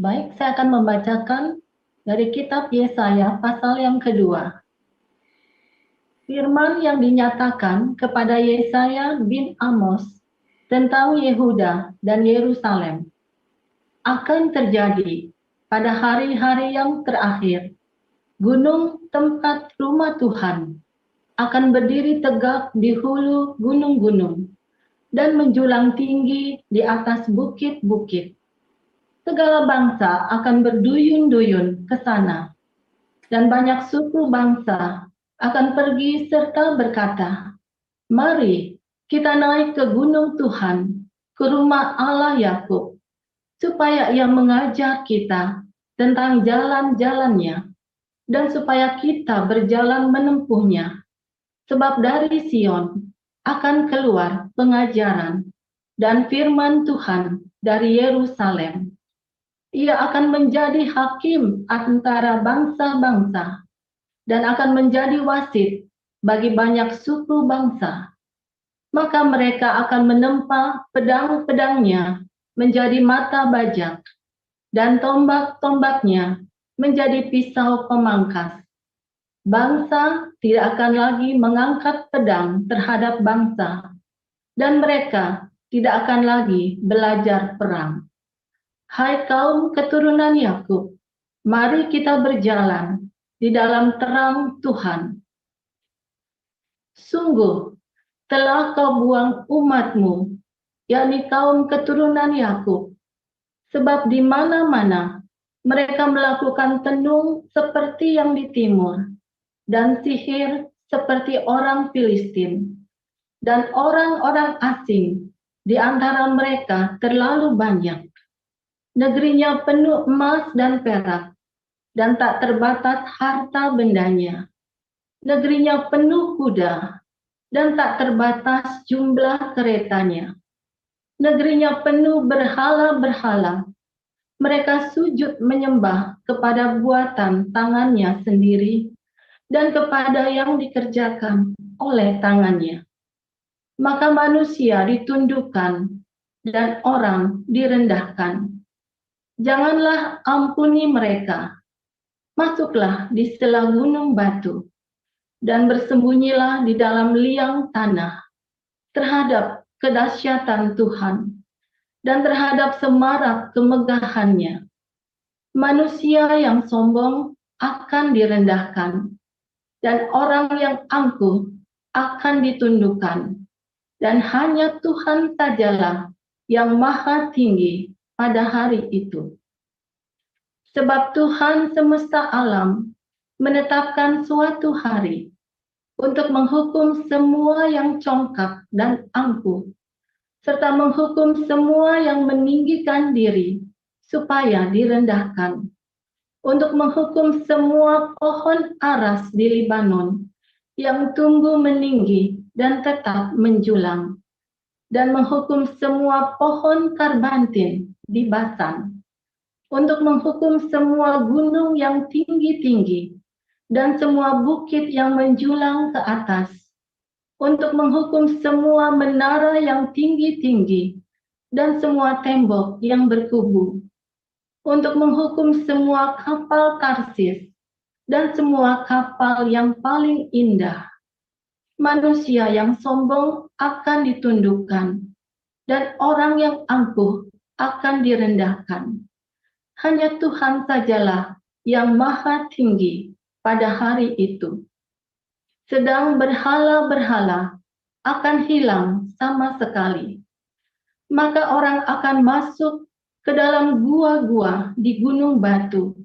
Baik, saya akan membacakan dari kitab Yesaya pasal yang kedua. Firman yang dinyatakan kepada Yesaya bin Amos tentang Yehuda dan Yerusalem akan terjadi pada hari-hari yang terakhir. Gunung tempat rumah Tuhan akan berdiri tegak di hulu gunung-gunung dan menjulang tinggi di atas bukit-bukit. Segala bangsa akan berduyun-duyun ke sana, dan banyak suku bangsa akan pergi serta berkata, "Mari kita naik ke gunung Tuhan, ke rumah Allah Yakub, supaya Ia mengajar kita tentang jalan-jalannya, dan supaya kita berjalan menempuhnya. Sebab dari Sion akan keluar pengajaran dan firman Tuhan dari Yerusalem. Ia akan menjadi hakim antara bangsa-bangsa dan akan menjadi wasit bagi banyak suku bangsa. Maka mereka akan menempa pedang-pedangnya menjadi mata bajak dan tombak-tombaknya menjadi pisau pemangkas. Bangsa tidak akan lagi mengangkat pedang terhadap bangsa, dan mereka tidak akan lagi belajar perang. Hai kaum keturunan Yakub, mari kita berjalan di dalam terang Tuhan. Sungguh, telah kau buang umatmu, yakni kaum keturunan Yakub, sebab di mana-mana mereka melakukan tenung seperti yang di timur, dan sihir seperti orang Filistin, dan orang-orang asing di antara mereka terlalu banyak. Negerinya penuh emas dan perak, dan tak terbatas harta bendanya. Negerinya penuh kuda, dan tak terbatas jumlah keretanya. Negerinya penuh berhala-berhala. Mereka sujud menyembah kepada buatan tangannya sendiri, dan kepada yang dikerjakan oleh tangannya. Maka manusia ditundukkan dan orang direndahkan. Janganlah ampuni mereka. Masuklah di sela gunung batu dan bersembunyilah di dalam liang tanah terhadap kedahsyatan Tuhan dan terhadap semarak kemegahannya. Manusia yang sombong akan direndahkan, dan orang yang angkuh akan ditundukkan, dan hanya Tuhan sajalah yang maha tinggi pada hari itu. Sebab Tuhan semesta alam menetapkan suatu hari untuk menghukum semua yang congkak dan angkuh, serta menghukum semua yang meninggikan diri supaya direndahkan, untuk menghukum semua pohon aras di Libanon yang tumbuh meninggi dan tetap menjulang, dan menghukum semua pohon karbantin di Basan, untuk menghukum semua gunung yang tinggi-tinggi dan semua bukit yang menjulang ke atas, untuk menghukum semua menara yang tinggi-tinggi dan semua tembok yang berkubu, untuk menghukum semua kapal Tarsis dan semua kapal yang paling indah. Manusia yang sombong akan ditundukkan, dan orang yang angkuh akan direndahkan. Hanya Tuhan sajalah yang maha tinggi pada hari itu. Sedang berhala-berhala akan hilang sama sekali. Maka orang akan masuk ke dalam gua-gua di gunung batu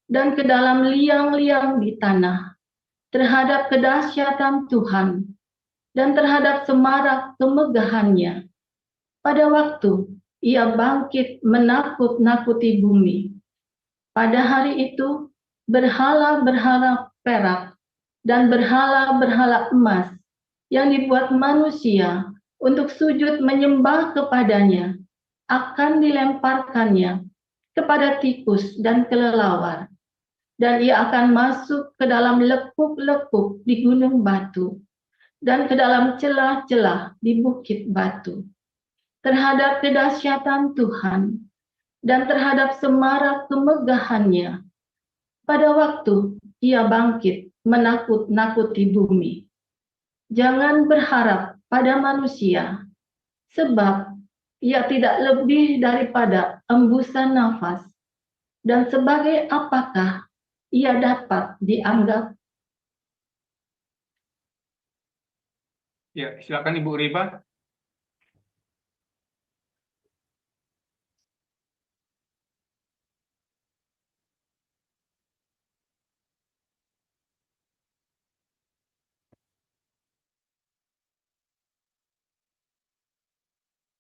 dan ke dalam liang-liang di tanah terhadap kedahsyatan Tuhan dan terhadap semarak kemegahannya. Pada waktu ia bangkit menakut-nakuti bumi. Pada hari itu, berhala-berhala perak dan berhala-berhala emas yang dibuat manusia untuk sujud menyembah kepadanya akan dilemparkannya kepada tikus dan kelelawar, dan ia akan masuk ke dalam lekuk-lekuk di gunung batu dan ke dalam celah-celah di bukit batu terhadap kedahsyatan Tuhan dan terhadap semarak kemegahannya. Pada waktu ia bangkit menakut-nakuti bumi. Jangan berharap pada manusia, sebab ia tidak lebih daripada embusan nafas. Dan sebagai apakah ia dapat dianggap? Ya, silakan Ibu Riba.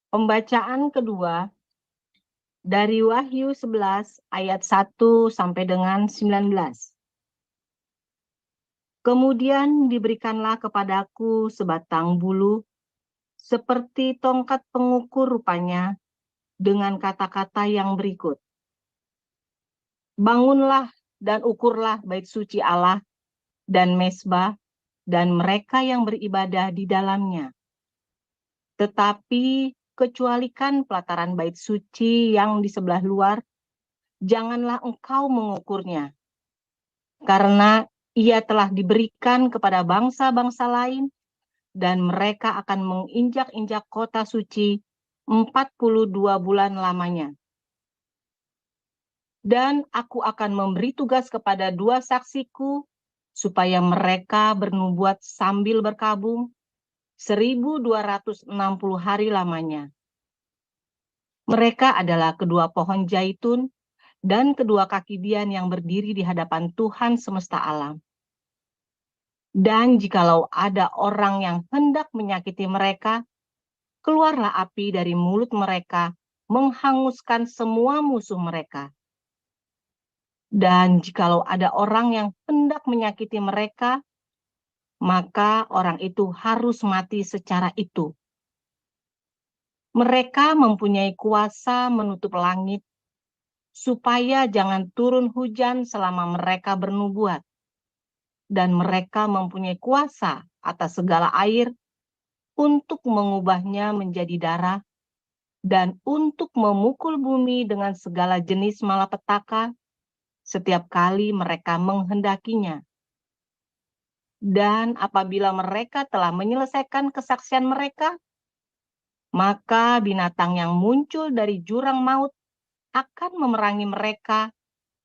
Pembacaan kedua dari Wahyu 11 ayat 1 sampai dengan 19. Kemudian diberikanlah kepadaku sebatang bulu, seperti tongkat pengukur rupanya, dengan kata-kata yang berikut. Bangunlah dan ukurlah bait suci Allah dan mezbah dan mereka yang beribadah di dalamnya. Tetapi kecualikan pelataran bait suci yang di sebelah luar, janganlah engkau mengukurnya, karena ia telah diberikan kepada bangsa-bangsa lain, dan mereka akan menginjak-injak kota suci 42 bulan lamanya. Dan aku akan memberi tugas kepada 2 saksiku, supaya mereka bernubuat sambil berkabung 1260 hari lamanya. Mereka adalah kedua pohon zaitun dan kedua kaki dian yang berdiri di hadapan Tuhan semesta alam. Dan jikalau ada orang yang hendak menyakiti mereka, keluarlah api dari mulut mereka, menghanguskan semua musuh mereka. Dan jikalau ada orang yang hendak menyakiti mereka, maka orang itu harus mati secara itu. Mereka mempunyai kuasa menutup langit, supaya jangan turun hujan selama mereka bernubuat. Dan mereka mempunyai kuasa atas segala air untuk mengubahnya menjadi darah, dan untuk memukul bumi dengan segala jenis malapetaka setiap kali mereka menghendakinya. Dan apabila mereka telah menyelesaikan kesaksian mereka, maka binatang yang muncul dari jurang maut akan memerangi mereka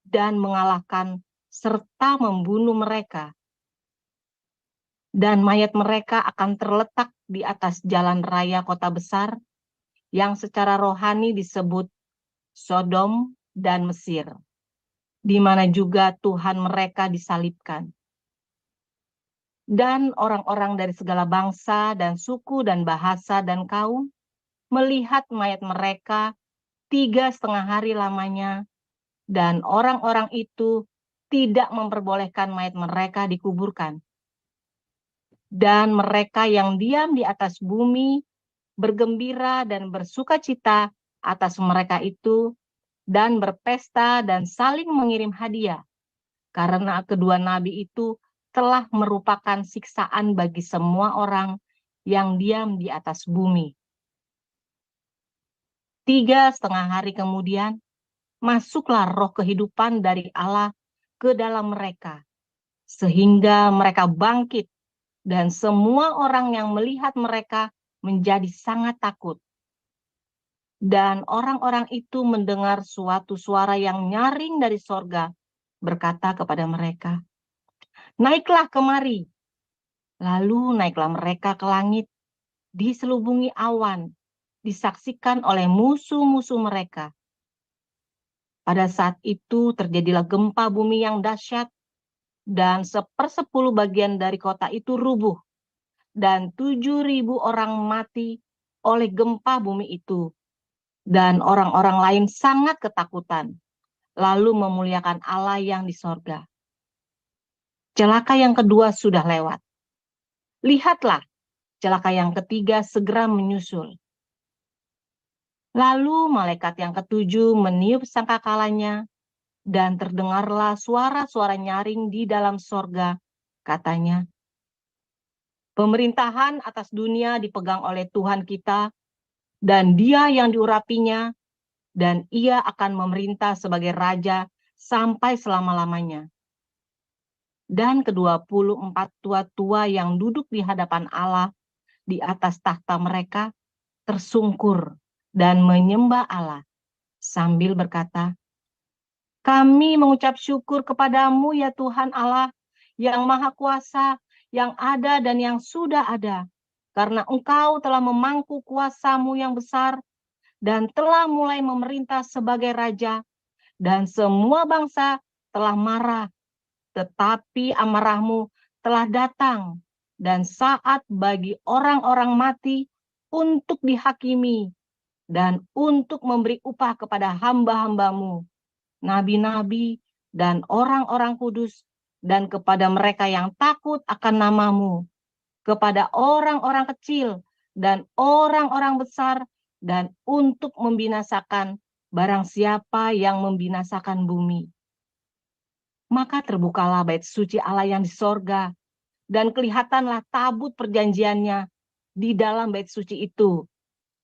dan mengalahkan serta membunuh mereka. Dan mayat mereka akan terletak di atas jalan raya kota besar, yang secara rohani disebut Sodom dan Mesir, di mana juga Tuhan mereka disalibkan. Dan orang-orang dari segala bangsa dan suku dan bahasa dan kaum melihat mayat mereka 3,5 hari lamanya, dan orang-orang itu tidak memperbolehkan mayat mereka dikuburkan. Dan mereka yang diam di atas bumi bergembira dan bersukacita atas mereka itu, dan berpesta dan saling mengirim hadiah, karena kedua nabi itu telah merupakan siksaan bagi semua orang yang diam di atas bumi. 3,5 hari kemudian, masuklah roh kehidupan dari Allah ke dalam mereka, sehingga mereka bangkit, dan semua orang yang melihat mereka menjadi sangat takut. Dan orang-orang itu mendengar suatu suara yang nyaring dari sorga, berkata kepada mereka, "Naiklah kemari." Lalu naiklah mereka ke langit, diselubungi awan, disaksikan oleh musuh-musuh mereka. Pada saat itu terjadilah gempa bumi yang dahsyat, dan 1/10 bagian dari kota itu rubuh, dan 7.000 orang mati oleh gempa bumi itu. Dan orang-orang lain sangat ketakutan, lalu memuliakan Allah yang di sorga. Celaka yang kedua sudah lewat. Lihatlah, celaka yang ketiga segera menyusul. Lalu malaikat yang ketujuh meniup sangkakalanya, dan terdengarlah suara-suara nyaring di dalam sorga, katanya, "Pemerintahan atas dunia dipegang oleh Tuhan kita, dan Dia yang diurapinya, dan ia akan memerintah sebagai raja sampai selama-lamanya. Dan ke-24 tua-tua yang duduk di hadapan Allah di atas tahta mereka tersungkur dan menyembah Allah sambil berkata, "Kami mengucap syukur kepadamu ya Tuhan Allah yang Maha Kuasa, yang ada dan yang sudah ada, karena Engkau telah memangku kuasamu yang besar dan telah mulai memerintah sebagai raja, dan semua bangsa telah marah, tetapi amarahmu telah datang, dan saat bagi orang-orang mati untuk dihakimi, dan untuk memberi upah kepada hamba-hambamu, nabi-nabi, dan orang-orang kudus, dan kepada mereka yang takut akan namamu, kepada orang-orang kecil dan orang-orang besar, dan untuk membinasakan barang siapa yang membinasakan bumi." Maka terbukalah bait suci Allah yang di sorga, dan kelihatanlah tabut perjanjiannya di dalam bait suci itu.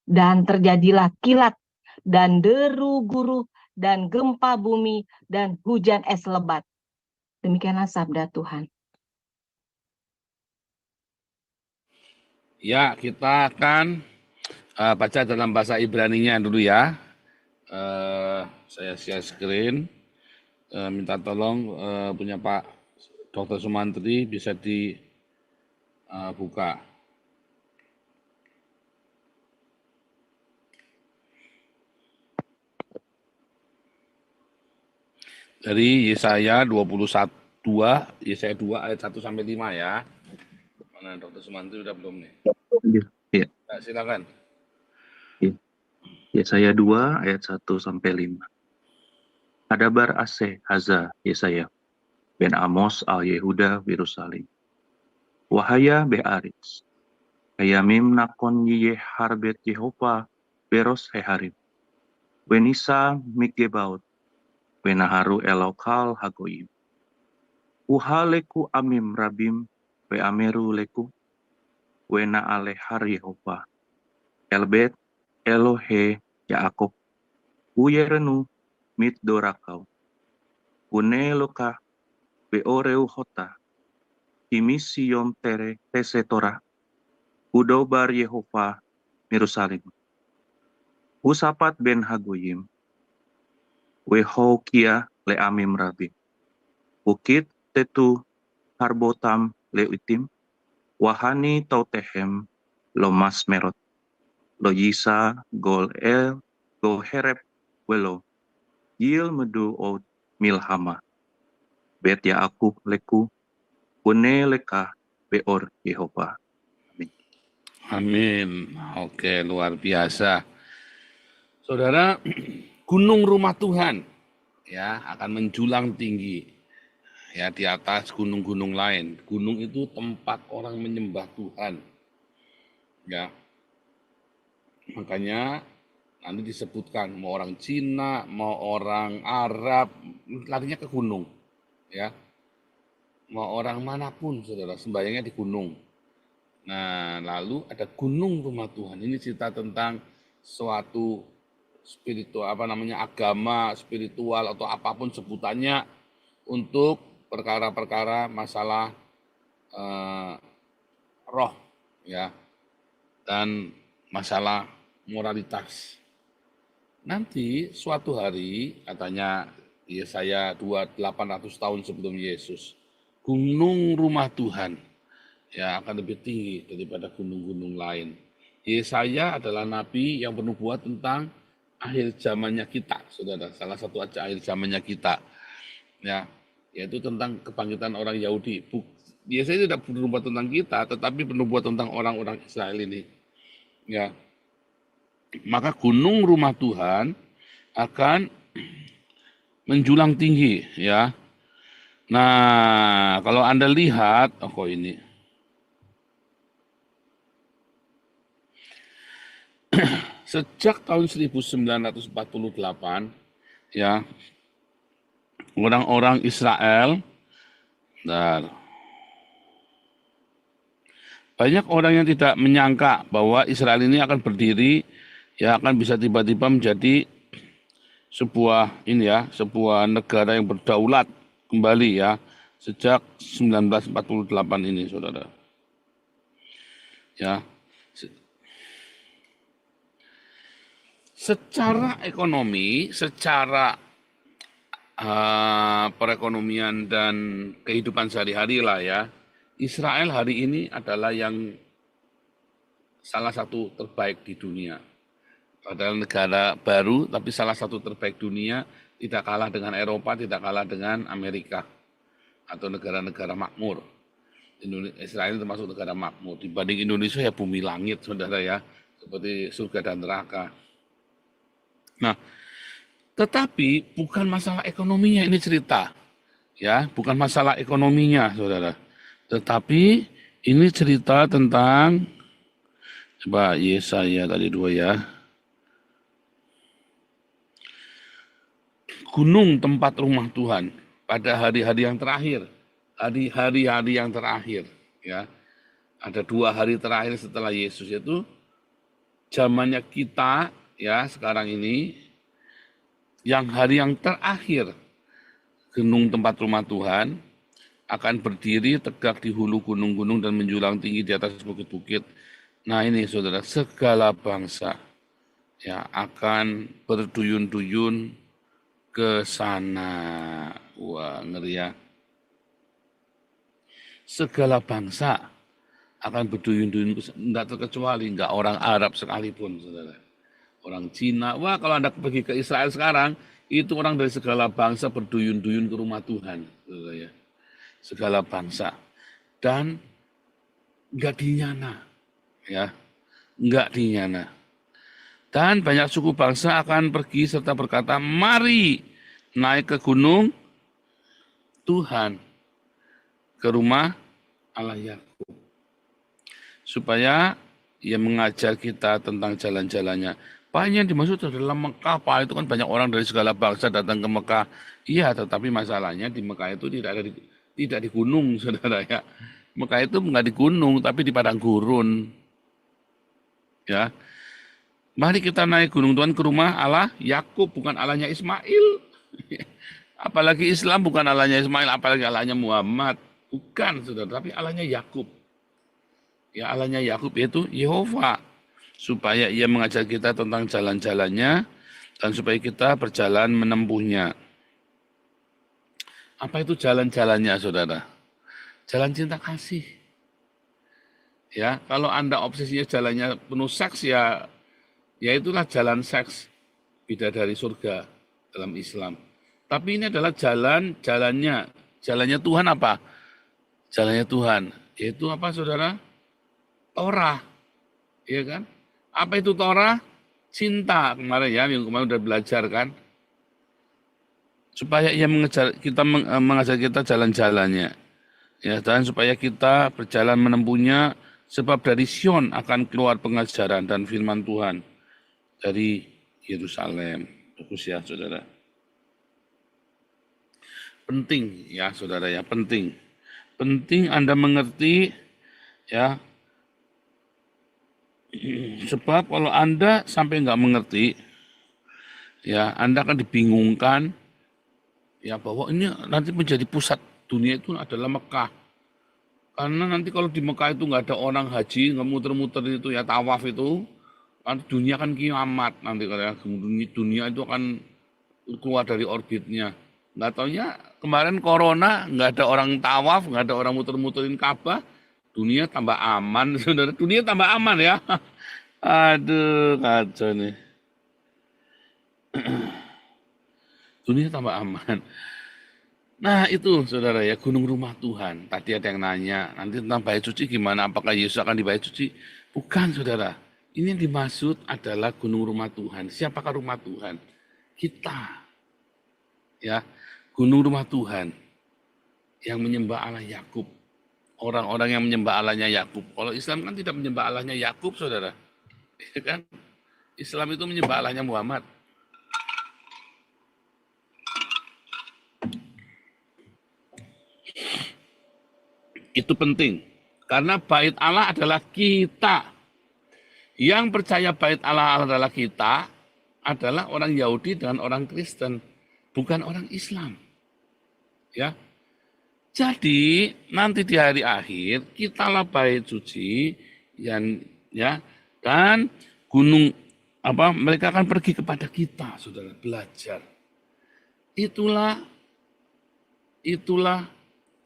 Dan terjadilah kilat, dan deru guruh, dan gempa bumi, dan hujan es lebat. Demikianlah sabda Tuhan. Ya, kita akan baca dalam bahasa Ibrani-nya dulu ya. Saya share screen. Minta tolong punya Pak Dr. Sumantri bisa dibuka. Dari Yesaya 21, Yesaya 2 ayat 1 sampai 5 ya. Mana Dr. Sumantri udah belum nih? Ya. Nah, silakan. Yesaya 2 ayat 1 sampai 5. Adabar ase haza Yesaya ben Amos al Yehuda Yerusalem. Wahaya be'aritz. Hayamim nakon yiye harbet Yehova beros heharim. Wenisa mikgebaut. Wenaharu elokal hagoyim. Uhaleku amim rabim we ameru leku. Wena alehar Yehova. Elbet Elohe Yaakov. Uyerenu mit dorakau. Uneloka beoreu hota. Timisi yom tere tesetora. Udobar Yehova Yerusalem. Usapat ben hagoyim. Wehokia le amim rabi. Bukit tetu harbotam le itim. Wahani tautehem lo mas merot. Lo yisa gol el go herep welo. Yil medu od milhama. Bet Yaakub leku. Une leka beor Yehova. Amin. Amin. Oke, luar biasa. Saudara, gunung rumah Tuhan ya akan menjulang tinggi ya di atas gunung-gunung lain. Gunung itu tempat orang menyembah Tuhan. Ya. Makanya nanti disebutkan mau orang Cina, mau orang Arab, larinya ke gunung. Ya. Mau orang manapun Saudara, sembahyangnya di gunung. Nah, lalu ada gunung rumah Tuhan. Ini cerita tentang suatu spiritual agama spiritual atau apapun sebutannya untuk perkara-perkara masalah roh ya dan masalah moralitas. Nanti suatu hari katanya Yesaya 800 tahun sebelum Yesus, gunung rumah Tuhan ya akan lebih tinggi daripada gunung-gunung lain. Yesaya adalah nabi yang bernubuat tentang akhir zamannya kita, Saudara. Salah satu akhir zamannya kita. Ya, yaitu tentang kebangkitan orang Yahudi. Yesaya tidak bernubuat tentang kita, tetapi bernubuat tentang orang-orang Israel ini. Ya. Maka gunung rumah Tuhan akan menjulang tinggi, ya. Nah, kalau Anda lihat, ini. Sejak tahun 1948, ya, orang-orang Israel, banyak orang yang tidak menyangka bahwa Israel ini akan berdiri, ya akan bisa tiba-tiba menjadi sebuah negara yang berdaulat kembali ya sejak 1948 ini, saudara. Ya, secara ekonomi, secara perekonomian dan kehidupan sehari-hari lah ya, Israel hari ini adalah yang salah satu terbaik di dunia. Padahal negara baru, tapi salah satu terbaik dunia, tidak kalah dengan Eropa, tidak kalah dengan Amerika atau negara-negara makmur. Israel termasuk negara makmur. Dibanding Indonesia ya bumi langit, saudara ya, seperti surga dan neraka. Nah, tetapi bukan masalah ekonominya ini cerita, ya, bukan masalah ekonominya, saudara. Tetapi ini cerita tentang, coba Yesaya tadi 2 ya. Gunung tempat rumah Tuhan pada hari-hari yang terakhir, hari-hari yang terakhir, ya. Ada 2 hari terakhir setelah Yesus, yaitu zamannya kita, ya, sekarang ini, yang hari yang terakhir, gunung tempat rumah Tuhan akan berdiri tegak di hulu gunung-gunung dan menjulang tinggi di atas bukit-bukit. Nah ini saudara, segala bangsa ya akan berduyun-duyun ke sana. Wah, ngeri ya. Segala bangsa akan berduyun-duyun ke sana, enggak terkecuali, enggak orang Arab sekalipun, saudara. Orang Cina, wah kalau Anda pergi ke Israel sekarang, itu orang dari segala bangsa berduyun-duyun ke rumah Tuhan, saudara ya. Segala bangsa. Dan enggak dinyana, ya. Enggak dinyana. Dan banyak suku bangsa akan pergi serta berkata, mari naik ke gunung Tuhan, ke rumah Allah Yakub, supaya ia mengajar kita tentang jalan-jalannya. Banyak yang dimaksud adalah Mekah, Pak, itu kan banyak orang dari segala bangsa datang ke Mekah. Iya, tetapi masalahnya di Mekah itu tidak di gunung, saudara ya. Mekah itu enggak di gunung, tapi di padang gurun. Ya, mari kita naik gunung Tuhan ke rumah Allah Yakub, bukan Allahnya Ismail. Apalagi Islam bukan Allahnya Ismail, apalagi Allahnya Muhammad. Bukan, saudara, tapi Allahnya Yakub. Ya, Allahnya Yakub yaitu Yehova. Supaya ia mengajar kita tentang jalan-jalannya dan supaya kita berjalan menempuhnya. Apa itu jalan-jalannya, saudara? Jalan cinta kasih. Ya, kalau Anda obsesinya jalannya penuh seks ya itulah jalan seks, bidadari surga dalam Islam. Tapi ini adalah jalannya Tuhan apa? Jalannya Tuhan, yaitu apa, saudara? Torah, iya kan? Apa itu Torah? Cinta, kemarin ya, yang kemarin udah belajar kan? Supaya ia mengajar kita jalan-jalannya, ya, dan supaya kita berjalan menempuhnya, sebab dari Sion akan keluar pengajaran dan firman Tuhan dari Yerusalem. Bagus ya, saudara. Penting ya, saudara ya, penting. Penting Anda mengerti ya. Sebab kalau Anda sampai nggak mengerti, ya Anda akan dibingungkan, ya bahwa ini nanti menjadi pusat dunia itu adalah Mekah. Karena nanti kalau di Mekah itu nggak ada orang haji, nggak muter-muter itu ya tawaf itu, nanti dunia kan kiamat nanti katanya, dunia itu akan keluar dari orbitnya. Nggak taunya kemarin corona nggak ada orang tawaf, nggak ada orang muter-muterin Ka'bah. Dunia tambah aman, saudara. Dunia tambah aman ya. Aduh, kacau nih. Dunia tambah aman. Nah itu, saudara ya, gunung rumah Tuhan. Tadi ada yang nanya, nanti tentang bait suci gimana? Apakah Yesus akan di bait suci? Bukan, saudara. Ini yang dimaksud adalah gunung rumah Tuhan. Siapakah rumah Tuhan? Kita. Ya, gunung rumah Tuhan yang menyembah Allah Yakub. Orang-orang yang menyembah Allahnya Yakub. Kalau Islam kan tidak menyembah Allahnya Yakub, saudara. Ya kan? Islam itu menyembah Allahnya Muhammad. Itu penting. Karena bait Allah adalah kita. Yang percaya bait Allah adalah kita, adalah orang Yahudi dan orang Kristen, bukan orang Islam. Ya. Jadi nanti di hari akhir kitalah bait suci yang ya dan gunung mereka akan pergi kepada kita, Saudara, belajar. Itulah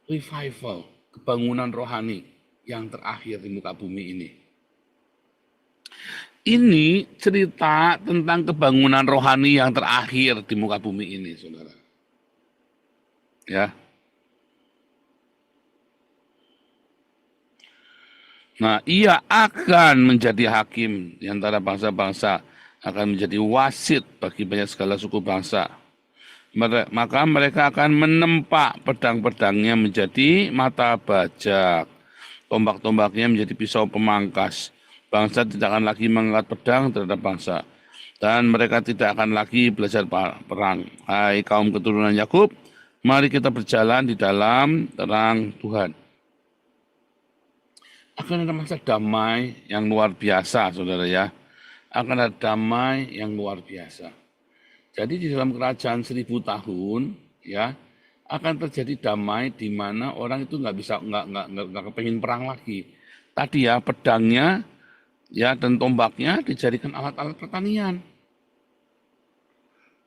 revival, kebangunan rohani yang terakhir di muka bumi ini. Ini cerita tentang kebangunan rohani yang terakhir di muka bumi ini, Saudara. Ya. Nah, ia akan menjadi hakim di antara bangsa-bangsa, akan menjadi wasit bagi banyak segala suku bangsa. Maka mereka akan menempa pedang-pedangnya menjadi mata bajak, tombak-tombaknya menjadi pisau pemangkas. Bangsa tidak akan lagi mengangkat pedang terhadap bangsa, dan mereka tidak akan lagi belajar perang. Hai kaum keturunan Yakub, mari kita berjalan di dalam terang Tuhan. Akan ada masa damai yang luar biasa, Saudara ya. Akan ada damai yang luar biasa. Jadi di dalam kerajaan 1000 tahun, ya, akan terjadi damai di mana orang itu nggak kepengin perang lagi. Tadi ya pedangnya, ya dan tombaknya dijadikan alat-alat pertanian.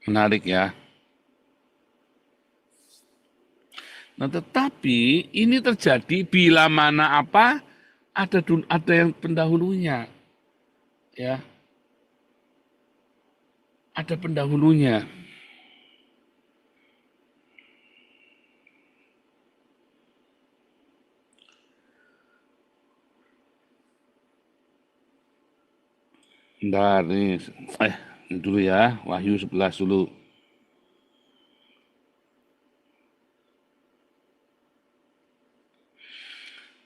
Menarik ya. Nah, tetapi ini terjadi bila mana ada yang pendahulunya, ya. Ada pendahulunya. Bentar, ini dulu ya, Wahyu 11 dulu.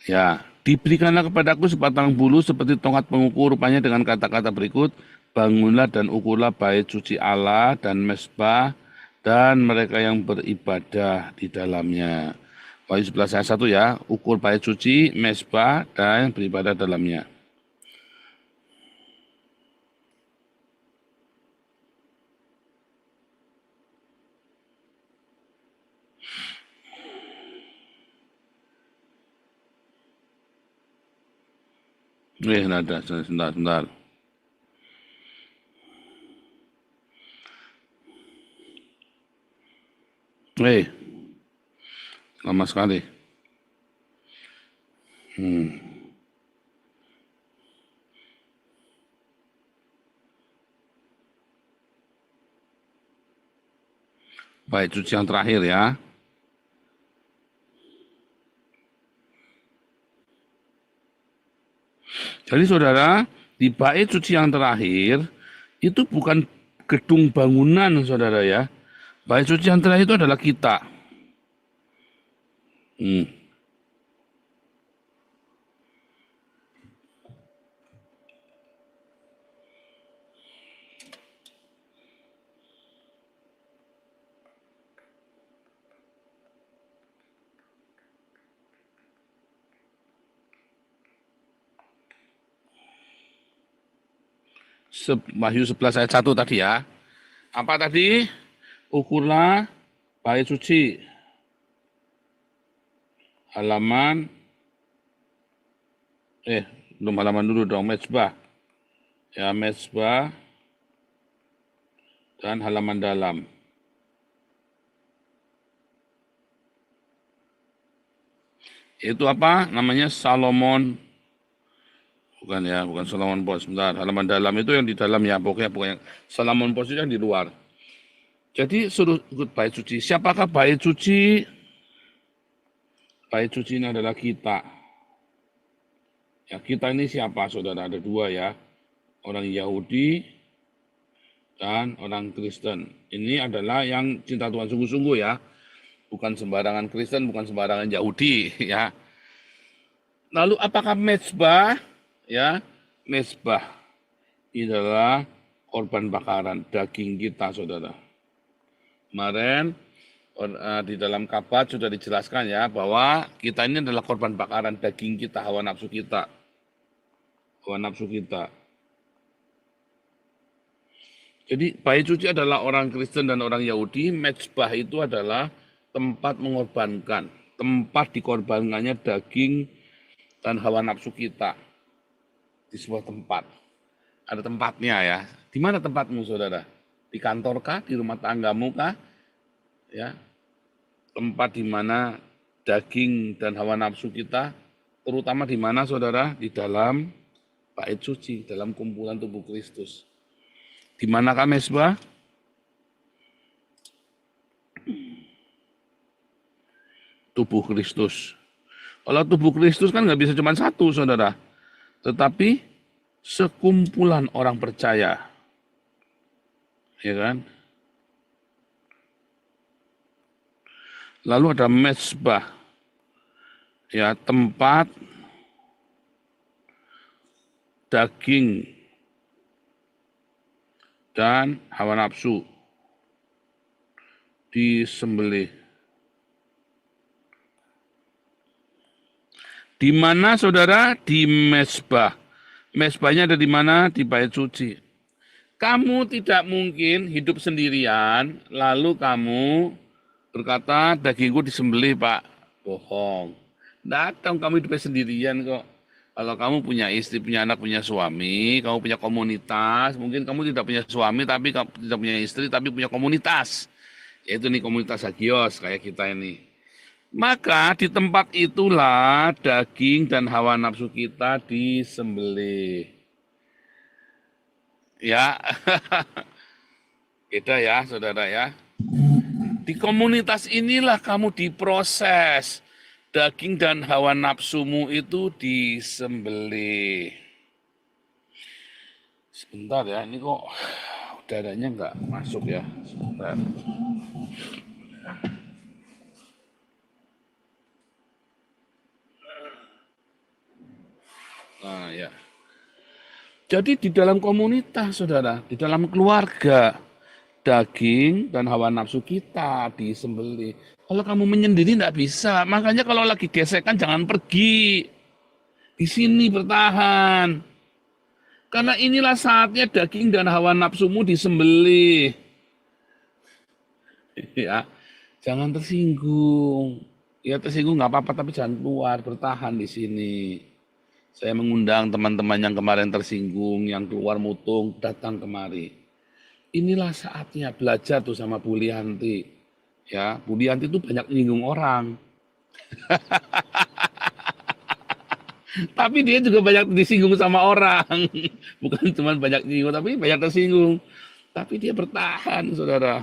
Ya, diberikanlah kepadaku sebatang bulu seperti tongkat pengukur, rupanya dengan kata-kata berikut, bangunlah dan ukurlah bait suci Allah dan mezbah dan mereka yang beribadah di dalamnya. Wahyu 11 ayat 1 ya, ukur bait suci, mezbah dan beribadah dalamnya. Nada, sebentar. Lama sekali. Bait suci yang terakhir ya. Jadi saudara, di bait suci yang terakhir, itu bukan gedung bangunan saudara ya. Bait suci yang terakhir itu adalah kita. Wahyu 11 ayat 1 tadi ya. Apa tadi? Ukurlah bait suci. Halaman belum halaman dulu dong, mezbah. Ya, mezbah dan halaman dalam. Itu apa? Namanya Salomon. Bukan ya, bukan Solomon Pos. Sebentar, halaman dalam itu yang di dalam ya, pokoknya Solomon Pos itu yang di luar. Jadi suruh ikut bait suci. Siapakah bait suci? Bait suci ini adalah kita. Ya, kita ini siapa, saudara? Ada dua ya. Orang Yahudi dan orang Kristen. Ini adalah yang cinta Tuhan sungguh-sungguh ya. Bukan sembarangan Kristen, bukan sembarangan Yahudi ya. Lalu apakah mezbah? Ya, mezbah ini adalah korban bakaran daging kita, saudara. Kemarin di dalam kabar sudah dijelaskan ya bahwa kita ini adalah korban bakaran daging kita, hawa nafsu kita. Hawa nafsu kita. Jadi bait suci adalah orang Kristen dan orang Yahudi, mezbah itu adalah tempat mengorbankan, tempat dikorbankannya daging dan hawa nafsu kita di sebuah tempat. Ada tempatnya ya. Di mana tempatmu, saudara? Di kantor kah? Di rumah tanggamu kah? Ya, tempat di mana daging dan hawa nafsu kita, terutama di mana, saudara? Di dalam bait suci, dalam kumpulan tubuh Kristus. Di manakah mezbah? Tubuh Kristus. Kalau tubuh Kristus kan nggak bisa cuma satu, saudara. Tetapi sekumpulan orang percaya. Ya kan? Lalu ada mezbah. Ya, tempat daging dan hawa nafsu disembelih. Di mana, saudara? Di mezbah. Mezbahnya ada di mana? Di bait suci. Kamu tidak mungkin hidup sendirian, lalu kamu berkata, dagingku disembelih, Pak. Bohong. Datang kamu hidupnya sendirian kok. Kalau kamu punya istri, punya anak, punya suami, kamu punya komunitas, mungkin kamu tidak punya suami, tapi kamu tidak punya istri, tapi punya komunitas. Yaitu nih komunitas Hagios, kayak kita ini. Maka di tempat itulah daging dan hawa nafsu kita disembelih. Ya, beda ya saudara ya. Di komunitas inilah kamu diproses. Daging dan hawa nafsumu itu disembelih. Sebentar ya, ini kok udaranya nggak masuk ya. Sebentar. Nah ya. Jadi di dalam komunitas, saudara, di dalam keluarga, daging dan hawa nafsu kita disembelih. Kalau kamu menyendiri tidak bisa. Makanya kalau lagi gesekan jangan pergi. Di sini bertahan. Karena inilah saatnya daging dan hawa nafsumu disembelih. Ya, jangan tersinggung. Ya tersinggung nggak apa-apa, tapi jangan keluar, bertahan di sini. Saya mengundang teman-teman yang kemarin tersinggung, yang keluar mutung, datang kemari. Inilah saatnya belajar tuh sama Bu Lianti. Ya, Bu Lianti itu banyak menyinggung orang. Tapi dia juga banyak disinggung sama orang. Bukan cuma banyak menyinggung, tapi banyak tersinggung. Tapi dia bertahan, saudara.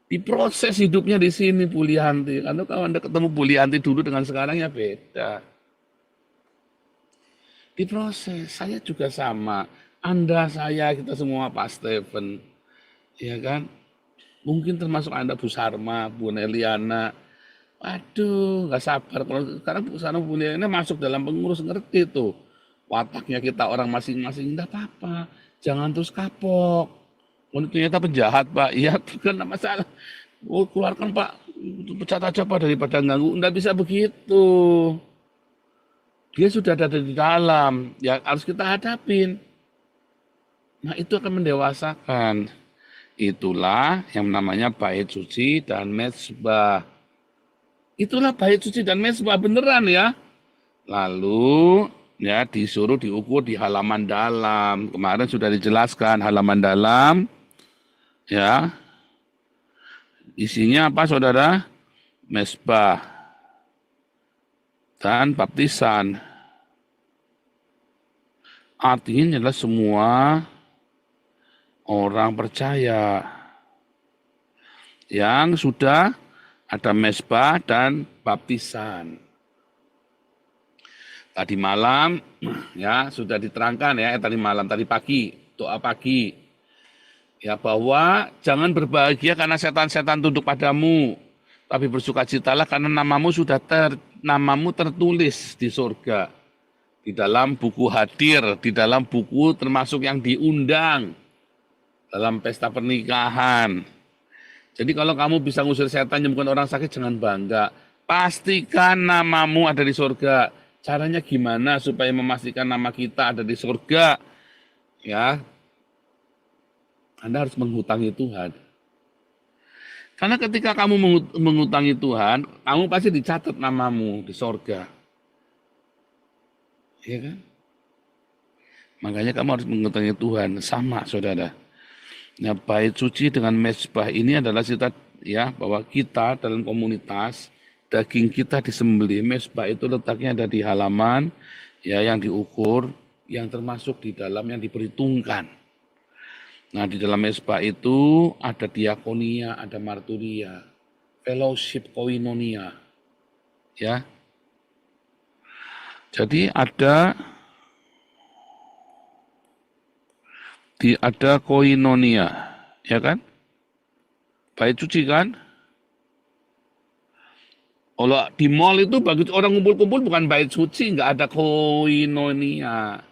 Diproses hidupnya di sini Bu Lianti. Karena kalau Anda ketemu Bu Lianti dulu dengan sekarang ya beda. Diproses, saya juga sama. Anda, saya, kita semua Pak Stephen. Ya kan? Mungkin termasuk Anda Bu Sarma, Bu Neliana. Waduh, nggak sabar. Kalau sekarang Bu Sarma, Bu Neliana masuk dalam pengurus, ngerti tuh. Wataknya kita orang masing-masing, enggak apa-apa. Jangan terus kapok. Oh, ternyata penjahat, Pak. Iya, bukan masalah. Oh, keluarkan, Pak. Pecat aja, Pak, daripada ganggu. Enggak bisa begitu. Dia sudah ada di dalam. Ya, harus kita hadapin. Nah, itu akan mendewasakan. Itulah yang namanya bait suci dan mezbah. Itulah bait suci dan mezbah beneran ya. Lalu ya disuruh diukur di halaman dalam. Kemarin sudah dijelaskan halaman dalam. Ya. Isinya apa saudara? Mezbah dan baptisan. Artinya adalah semua orang percaya yang sudah ada mezbah dan baptisan. Tadi malam ya sudah diterangkan ya, tadi pagi, doa pagi. Ya bahwa jangan berbahagia karena setan-setan tunduk padamu, tapi bersukacitalah karena namamu tertulis di surga. Di dalam buku hadir, di dalam buku termasuk yang diundang dalam pesta pernikahan. Jadi kalau kamu bisa ngusir setan nyembuhkan orang sakit, jangan bangga. Pastikan namamu ada di surga. Caranya gimana supaya memastikan nama kita ada di surga? Ya, Anda harus menghutangi Tuhan. Karena ketika kamu mengutangi Tuhan, kamu pasti dicatat namamu di sorga. Iya kan? Makanya kamu harus mengutangi Tuhan. Sama, saudara. Nah, bait suci dengan mezbah ini adalah cerita ya bahwa kita dalam komunitas, daging kita disembelih. Mezbah itu letaknya ada di halaman, ya yang diukur, yang termasuk di dalam yang diperhitungkan. Nah, di dalam mezbah itu ada diakonia, ada marturia, fellowship, koinonia. Ya. Jadi ada koinonia, ya kan? Bait suci kan? Kalau di mall itu bagi orang kumpul-kumpul bukan bait suci, nggak ada koinonia.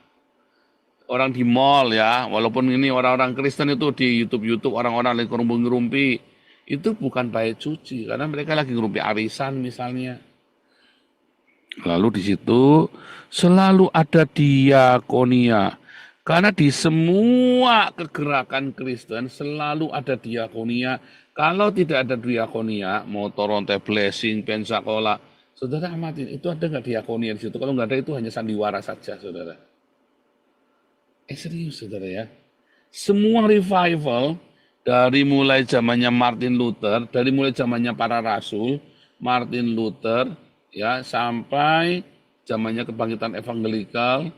Orang di mall ya, walaupun ini orang-orang Kristen itu di YouTube orang-orang lagi ngerumpi, itu bukan bait suci karena mereka lagi ngerumpi arisan misalnya. Lalu di situ selalu ada diakonia. Karena di semua kegerakan Kristen selalu ada diakonia. Kalau tidak ada diakonia, mau Toronto Blessing, Pensacola, saudara amatin, itu ada nggak diakonia di situ? Kalau nggak ada itu hanya sandiwara saja, saudara. Serius, saudara ya. Semua revival dari mulai zamannya Martin Luther, dari mulai zamannya para rasul, Martin Luther, ya sampai zamannya kebangkitan evangelikal,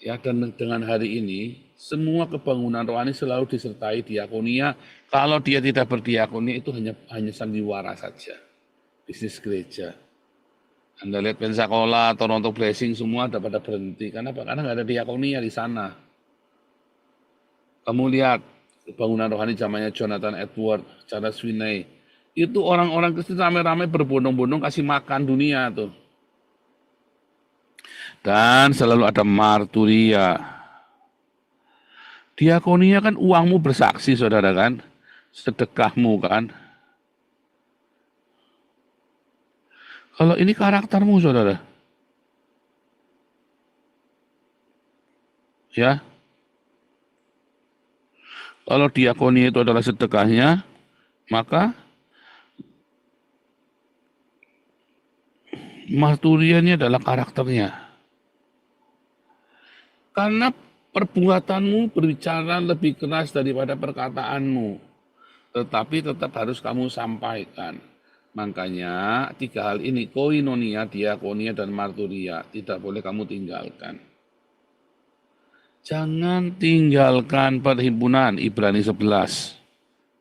ya dan dengan hari ini semua kebangunan rohani selalu disertai diakonia. Kalau dia tidak berdiakonia itu hanya sandiwara saja, bisnis gereja. Anda lihat Pensacola, Toronto Blessing semua ada pada berhenti karena nggak ada diakonia di sana. Kamu lihat bangunan rohani zamannya Jonathan Edwards, Charles Finney, itu orang-orang Kristen ramai-ramai berbondong-bondong kasih makan dunia tuh. Dan selalu ada marturia. Diakonia kan uangmu bersaksi, saudara kan, sedekahmu kan. Kalau ini karaktermu, saudara, ya. Kalau diakonia itu adalah sedekahnya, maka marturia ini adalah karakternya. Karena perbuatanmu berbicara lebih keras daripada perkataanmu, tetapi tetap harus kamu sampaikan. Makanya 3 hal ini, koinonia, diakonia, dan marturia, tidak boleh kamu tinggalkan. Jangan tinggalkan perhimpunan, Ibrani 11.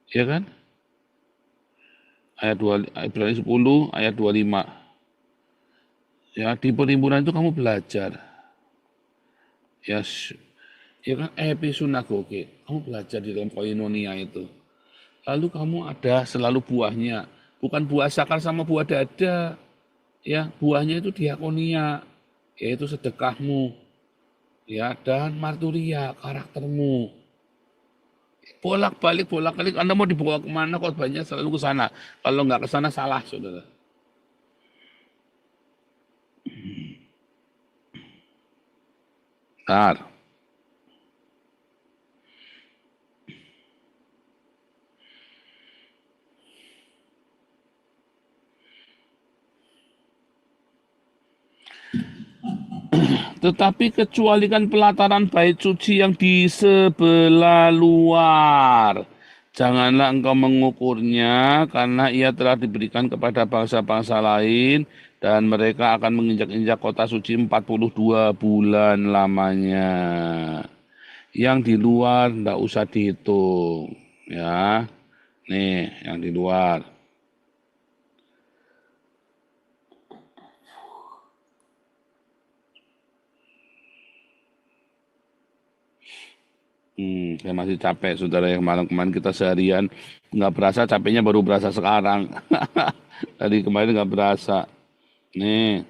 Ya kan? Ibrani 10, ayat 25. Ya, di perhimpunan itu kamu belajar. Ya kan episinagoge, kamu belajar di dalam koinonia itu. Lalu kamu ada selalu buahnya, bukan buah sakar sama buah dada. Ya, buahnya itu diakonia, yaitu sedekahmu. Ya, dan marturia, karaktermu. Bolak-balik, Anda mau dibawa kemana khotbahnya selalu ke sana. Kalau nggak ke sana salah, saudara. Bentar. Tetapi kecualikan pelataran bait suci yang di sebelah luar. Janganlah engkau mengukurnya, karena ia telah diberikan kepada bangsa-bangsa lain, dan mereka akan menginjak-injak kota suci 42 bulan lamanya. Yang di luar tidak usah dihitung. Ya, nih yang di luar. Saya masih capek, saudara. Yang kemarin kita seharian nggak berasa, capeknya baru berasa sekarang. Tadi kemarin nggak berasa. Nih.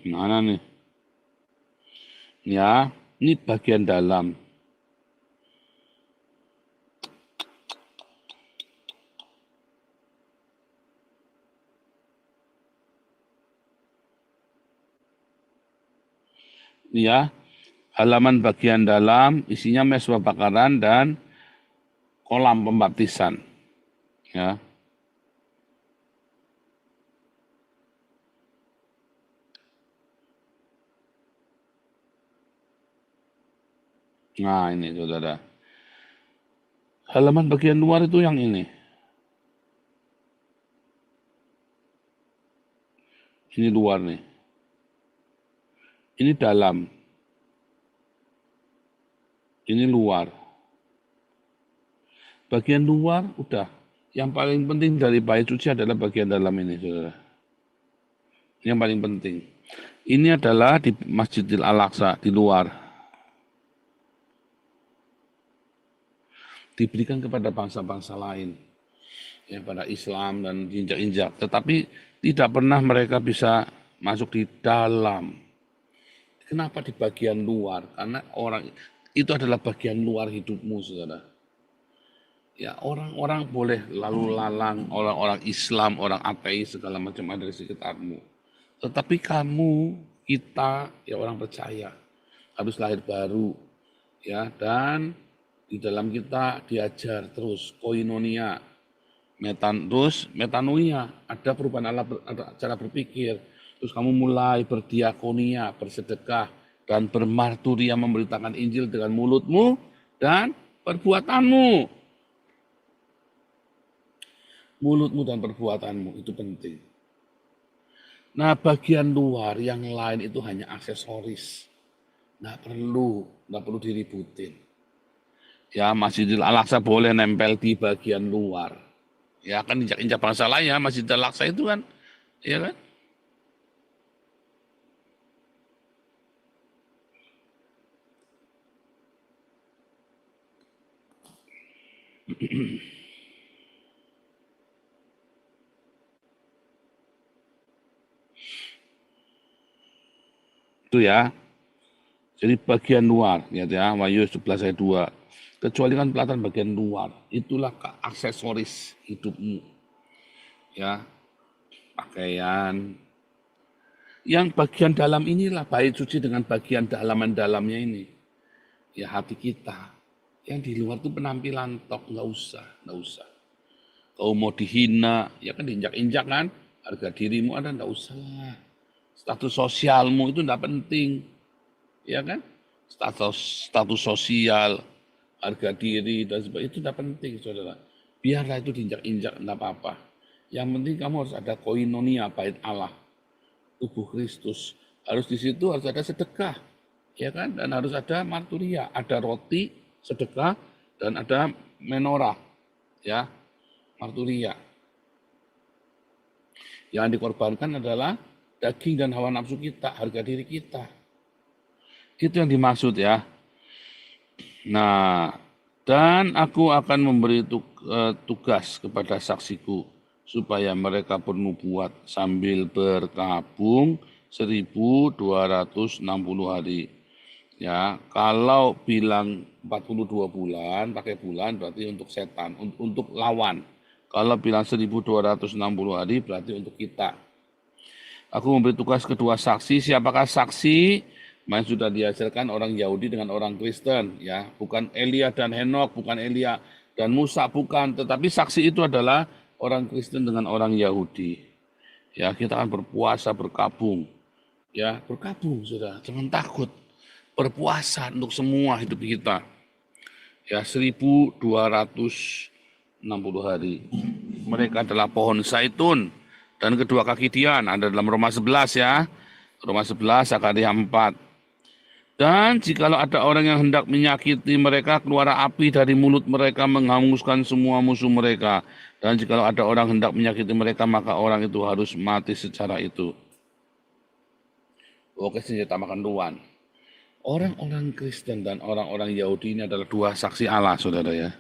Mana nih? Ya, ini bagian dalam. ya, halaman bagian dalam isinya mezbah bakaran dan kolam pembaptisan. Ya. Nah ini saudara. Halaman bagian luar itu yang ini. Ini luar nih. Ini dalam. Ini luar. Bagian luar udah. Yang paling penting dari bait suci adalah bagian dalam ini, saudara. Yang paling penting. Ini adalah di Masjidil Al-Aqsa, di luar. Diberikan kepada bangsa-bangsa lain. Ya, pada Islam dan injak-injak. Tetapi tidak pernah mereka bisa masuk di dalam. Kenapa di bagian luar? Karena orang itu adalah bagian luar hidupmu, saudara. Ya, orang-orang boleh lalu lalang, orang-orang Islam, orang ateis, segala macam ada di sekitarmu. Tetapi kamu, kita, ya orang percaya, harus lahir baru. Ya, dan di dalam kita diajar terus koinonia, terus metanoia, ada perubahan ada cara berpikir. Terus kamu mulai berdiakonia, bersedekah, dan bermarturia memberitakan Injil dengan mulutmu dan perbuatanmu. Mulutmu dan perbuatanmu itu penting. Nah bagian luar yang lain itu hanya aksesoris. Nggak perlu diributin. Ya Masjidil Al-Aqsa boleh nempel di bagian luar. Ya kan injak-injak bangsa lain ya, Masjidil Al-Aqsa itu kan, ya kan? Itu ya. Jadi bagian luar, ya, Wahyu 11 ayat 2. Kecuali kan pelataran bagian luar, itulah aksesoris hidupmu. Ya, pakaian. Yang bagian dalam inilah bait suci dengan bagian dalaman-dalamnya ini. Ya hati kita. Yang di luar itu penampilan tok, nggak usah. Kau mau dihina, ya kan diinjak-injak kan, harga dirimu ada, nggak usah lah. Status sosialmu itu nggak penting. Ya kan? Status sosial, harga diri dan sebagainya itu tidak penting, saudara. Biarlah itu diinjak-injak, tidak apa-apa. Yang penting kamu harus ada koinonia, bait Allah, tubuh Kristus. Harus di situ harus ada sedekah, ya kan? Dan harus ada marturia, ada roti, sedekah, dan ada menorah, ya, marturia. Yang dikorbankan adalah daging dan hawa nafsu kita, harga diri kita. Itu yang dimaksud ya. Nah, dan aku akan memberi tugas kepada saksiku supaya mereka bernubuat sambil berkabung 1260 hari. Ya, kalau bilang 42 bulan, pakai bulan berarti untuk setan, untuk lawan. Kalau bilang 1260 hari berarti untuk kita. Aku memberi tugas kedua saksi. Siapakah saksi? Yang sudah dihasilkan orang Yahudi dengan orang Kristen, ya, bukan Elia dan Henok, bukan Elia dan Musa, bukan, tetapi saksi itu adalah orang Kristen dengan orang Yahudi. Ya, kita akan berpuasa berkabung, ya, berkabung, sudah, jangan takut, berpuasa untuk semua hidup kita, ya, 1260 hari. Mereka adalah pohon zaitun dan kedua kaki Dian, ada dalam Roma 11 ya, Roma 11, Zakaria 4. Dan jikalau ada orang yang hendak menyakiti mereka, keluar api dari mulut mereka menghanguskan semua musuh mereka. Dan jikalau ada orang hendak menyakiti mereka, maka orang itu harus mati secara itu. Oke, senjata makan tuan. Orang-orang Kristen dan orang-orang Yahudi ini adalah dua saksi Allah, saudara ya.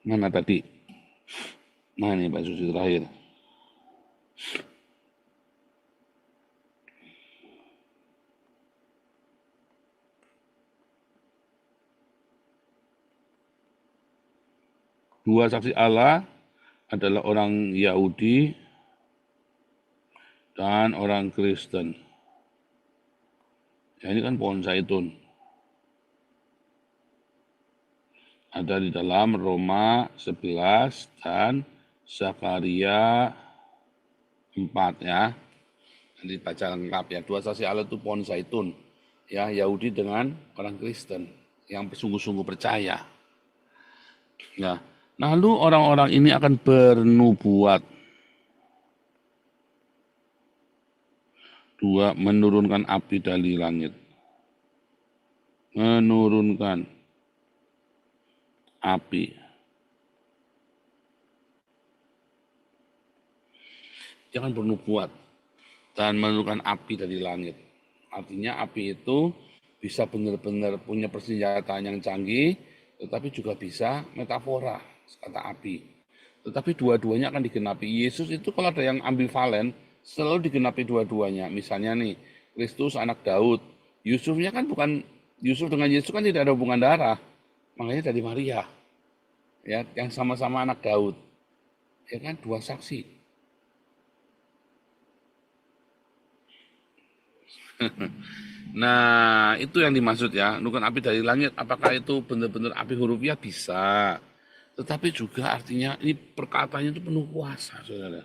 Mana tadi? Nah ini Pak Susi terakhir. Dua saksi Allah adalah orang Yahudi dan orang Kristen. Ya, ini kan pohon zaitun. Ada di dalam Roma 11 dan Zakaria 4 ya. Nanti baca lengkap ya. Dua saksi Allah itu pohon zaitun. Ya, Yahudi dengan orang Kristen yang sungguh-sungguh percaya. Ya. Lalu orang-orang ini akan bernubuat. Dua, menurunkan api dari langit. Menurunkan api. Jangan bernubuat dan menurunkan api dari langit. Artinya api itu bisa benar-benar punya persenjataan yang canggih, tetapi juga bisa metafora, kata api. Tetapi dua-duanya akan digenapi. Yesus itu kalau ada yang ambivalen, selalu digenapi dua-duanya. Misalnya nih, Kristus anak Daud. Yusufnya kan bukan, Yusuf dengan Yesus kan tidak ada hubungan darah. Makanya dari Maria. Ya, yang sama-sama anak Daud. Ya kan, dua saksi. Nah, itu yang dimaksud ya, menurunkan api dari langit. Apakah itu benar-benar api hurufiah? Bisa. Tetapi juga artinya ini perkataannya itu penuh kuasa, saudara.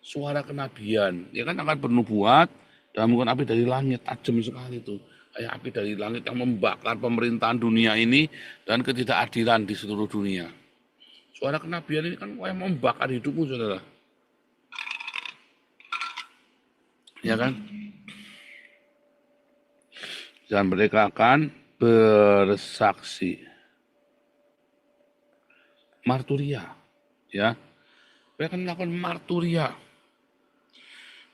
Suara kenabian, ya kan akan bernubuat dan menurunkan api dari langit, tajam sekali itu. Kayak api dari langit yang membakar pemerintahan dunia ini dan ketidakadilan di seluruh dunia. Suara kenabian ini kan kayak membakar hidupmu, saudara. Ya kan? Dan mereka akan bersaksi. Marturia, ya. Mereka akan melakukan marturia.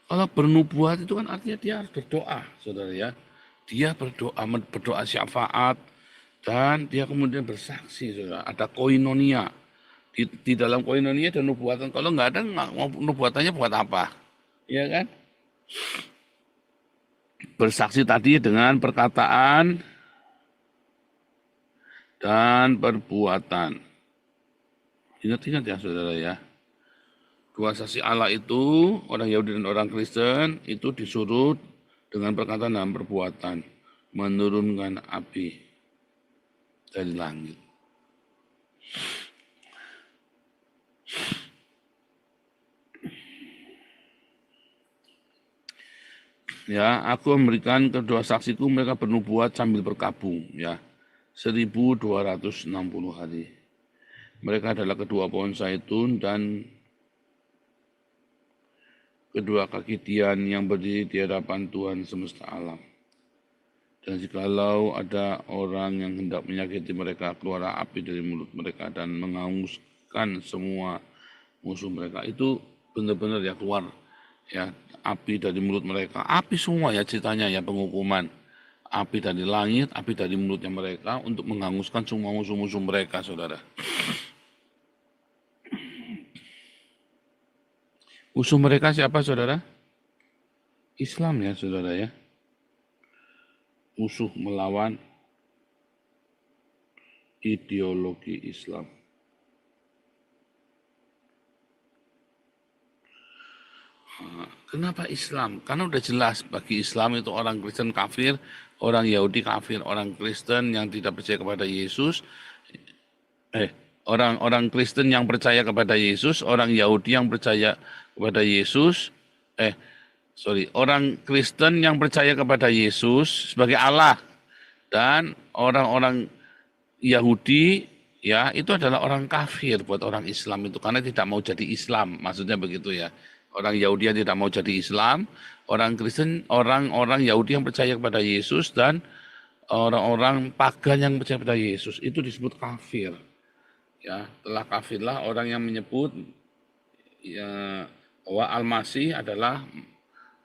Kalau bernubuat itu kan artinya dia harus berdoa, saudara ya. Dia berdoa syafaat, dan dia kemudian bersaksi, saudara. Ada koinonia. Di dalam koinonia ada nubuatan. Kalau nggak ada, nubuatannya buat apa? Ya kan? Bersaksi tadi dengan perkataan dan perbuatan. Ingat-ingat ya saudara ya. Dua saksi Allah itu, orang Yahudi dan orang Kristen, itu disuruh dengan perkataan dan perbuatan. Menurunkan api dari langit. Ya, aku memberikan kedua saksiku, mereka bernubuat sambil berkabung, ya. 1260 hari. Mereka adalah kedua pohon zaitun dan kedua kaki Tian yang berdiri di hadapan Tuhan semesta alam. Dan jikalau ada orang yang hendak menyakiti mereka, keluar api dari mulut mereka dan menghanguskan semua musuh mereka. Itu benar-benar ya keluar ya api dari mulut mereka. Api semua ya ceritanya ya, penghukuman. Api dari langit, api dari mulutnya mereka untuk menghanguskan semua musuh-musuh mereka, saudara. Musuh mereka siapa, saudara? Islam ya, saudara ya. Musuh melawan ideologi Islam. Kenapa Islam? Karena udah jelas bagi Islam itu orang Kristen kafir, orang Yahudi kafir, orang Kristen yang tidak percaya kepada Yesus, orang Kristen yang percaya kepada Yesus, orang Yahudi yang percaya kepada Yesus, orang Kristen yang percaya kepada Yesus sebagai Allah, dan orang-orang Yahudi ya itu adalah orang kafir buat orang Islam itu, karena tidak mau jadi Islam, maksudnya begitu ya. Orang Yahudi yang tidak mau jadi Islam, orang Kristen, orang-orang Yahudi yang percaya kepada Yesus, dan orang-orang pagan yang percaya kepada Yesus itu disebut kafir. Ya, telah kafirlah orang yang menyebut ya, bahwa Al-Masih adalah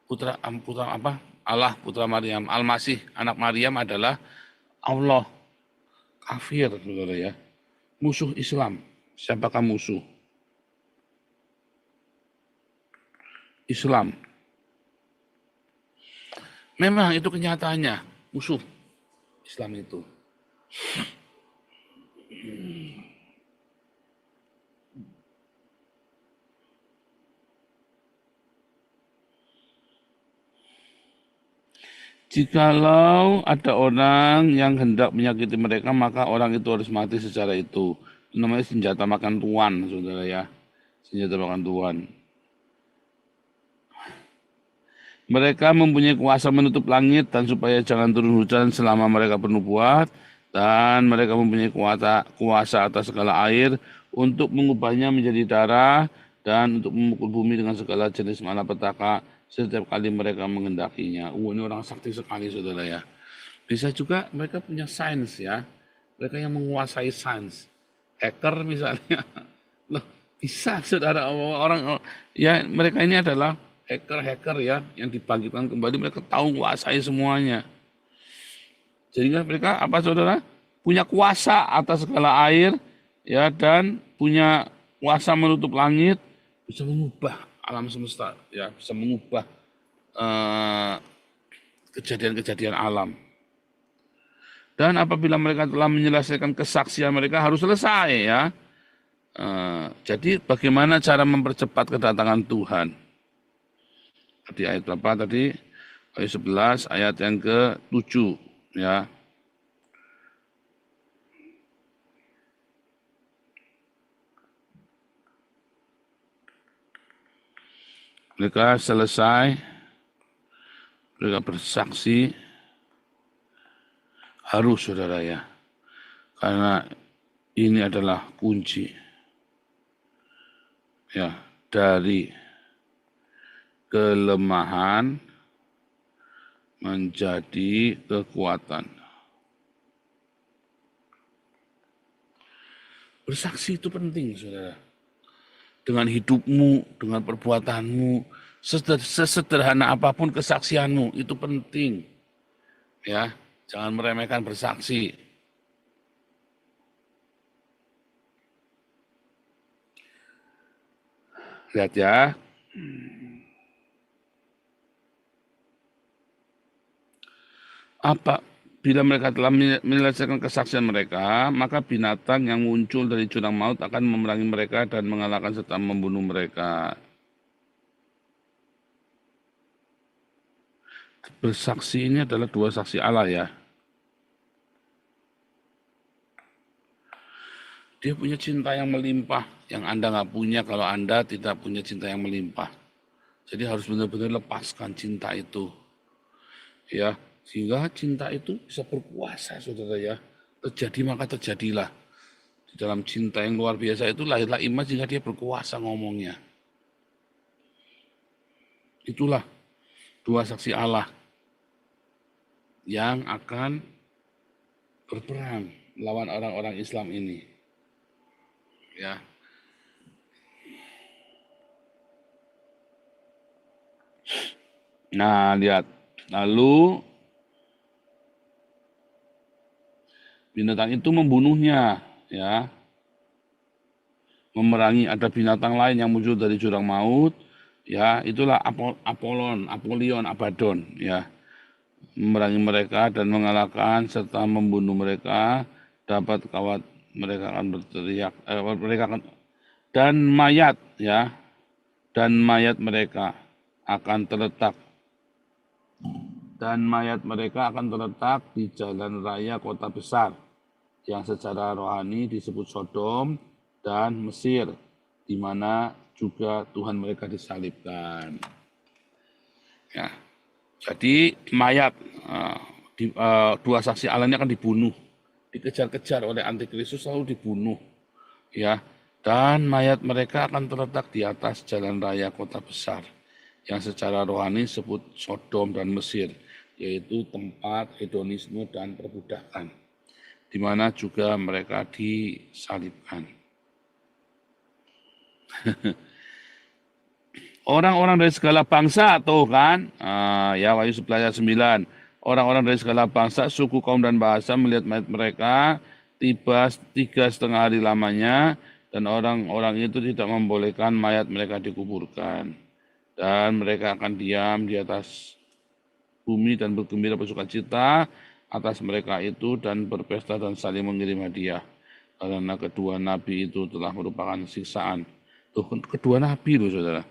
putra apa? Allah, putra Maryam. Al-Masih, anak Maryam adalah Allah. Kafir, saudara ya. Musuh Islam. Siapakah musuh? Islam. Memang itu kenyataannya, musuh Islam itu. Jikalau ada orang yang hendak menyakiti mereka, maka orang itu harus mati secara itu. Itu namanya senjata makan tuan, saudara ya. Senjata makan tuan. Mereka mempunyai kuasa menutup langit dan supaya jangan turun hujan selama mereka bernubuat, dan mereka mempunyai kuasa atas segala air untuk mengubahnya menjadi darah dan untuk memukul bumi dengan segala jenis malapetaka setiap kali mereka menghendakinya. Ini orang sakti sekali, saudara ya. Bisa juga mereka punya sains ya, mereka yang menguasai sains, hacker misalnya. Loh, bisa saudara, orang ya, mereka ini adalah hacker ya, yang dibangkitkan kembali, mereka tahu menguasai semuanya. Sehingga mereka apa saudara? Punya kuasa atas segala air ya, dan punya kuasa menutup langit, bisa mengubah alam semesta ya, bisa mengubah kejadian-kejadian alam. Dan apabila mereka telah menyelesaikan kesaksian mereka harus selesai ya. Jadi bagaimana cara mempercepat kedatangan Tuhan? Di ayat berapa tadi? Ayat 11, ayat yang ke-7 ya. Mereka selesai, mereka bersaksi, harus saudara ya. Karena ini adalah kunci ya dari kelemahan menjadi kekuatan. Bersaksi itu penting, saudara. Dengan hidupmu, dengan perbuatanmu, sesederhana apapun kesaksianmu, itu penting. Ya, jangan meremehkan bersaksi. Lihat ya. Bila mereka telah menyelesaikan kesaksian mereka, maka binatang yang muncul dari jurang maut akan memerangi mereka dan mengalahkan serta membunuh mereka. Bersaksi ini adalah dua saksi Allah ya. Dia punya cinta yang melimpah, yang Anda nggak punya kalau Anda tidak punya cinta yang melimpah. Jadi harus benar-benar lepaskan cinta itu. Ya, sehingga cinta itu bisa berkuasa, saudara ya. Terjadi maka terjadilah. Di dalam cinta yang luar biasa itu lahirlah iman sehingga dia berkuasa ngomongnya. Itulah dua saksi Allah yang akan berperang melawan orang-orang Islam ini. Ya. Nah, lihat. Lalu binatang itu membunuhnya, ya. Memerangi ada binatang lain yang muncul dari jurang maut, ya, itulah Apollon, Abaddon, ya. Memerangi mereka dan mengalahkan serta membunuh mereka, dapat kawat mereka akan berteriak, mereka akan, dan mayat, ya, dan mayat mereka akan terletak. Dan mayat mereka akan terletak di jalan raya kota besar yang secara rohani disebut Sodom dan Mesir, di mana juga Tuhan mereka disalibkan. Ya, jadi mayat dua saksi Allah ini akan dibunuh, dikejar-kejar oleh antikristus lalu dibunuh, ya. Dan mayat mereka akan terletak di atas jalan raya kota besar yang secara rohani disebut Sodom dan Mesir, yaitu tempat hedonisme dan perbudakan, di mana juga mereka disalibkan. Orang-orang dari segala bangsa, tuh kan, ya Wahyu 11 ayat 9, orang-orang dari segala bangsa, suku, kaum, dan bahasa melihat mayat mereka tiba 3,5 hari lamanya, dan orang-orang itu tidak membolehkan mayat mereka dikuburkan. Dan mereka akan diam di atas bumi dan bergembira bersukacita atas mereka itu dan berpesta dan saling mengirim hadiah. Karena kedua nabi itu telah merupakan siksaan. Tuh, kedua nabi loh saudara.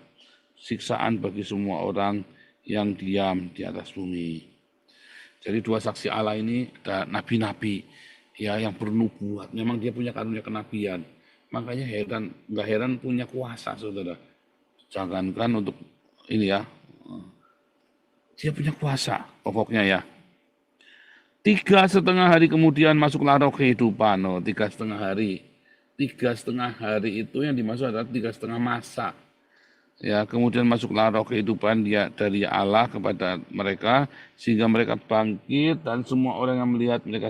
Siksaan bagi semua orang yang diam di atas bumi. Jadi dua saksi Allah ini ada nabi-nabi ya yang bernubuat. Memang dia punya karunia kenabian. Makanya nggak heran punya kuasa, saudara. Jangankan untuk ini ya, dia punya kuasa pokoknya ya. 3,5 hari kemudian masuklah roh kehidupan. 3,5 hari. 3,5 hari itu yang dimaksud adalah 3,5 masa. Ya, kemudian masuklah roh kehidupan dia dari Allah kepada mereka sehingga mereka bangkit dan semua orang yang melihat mereka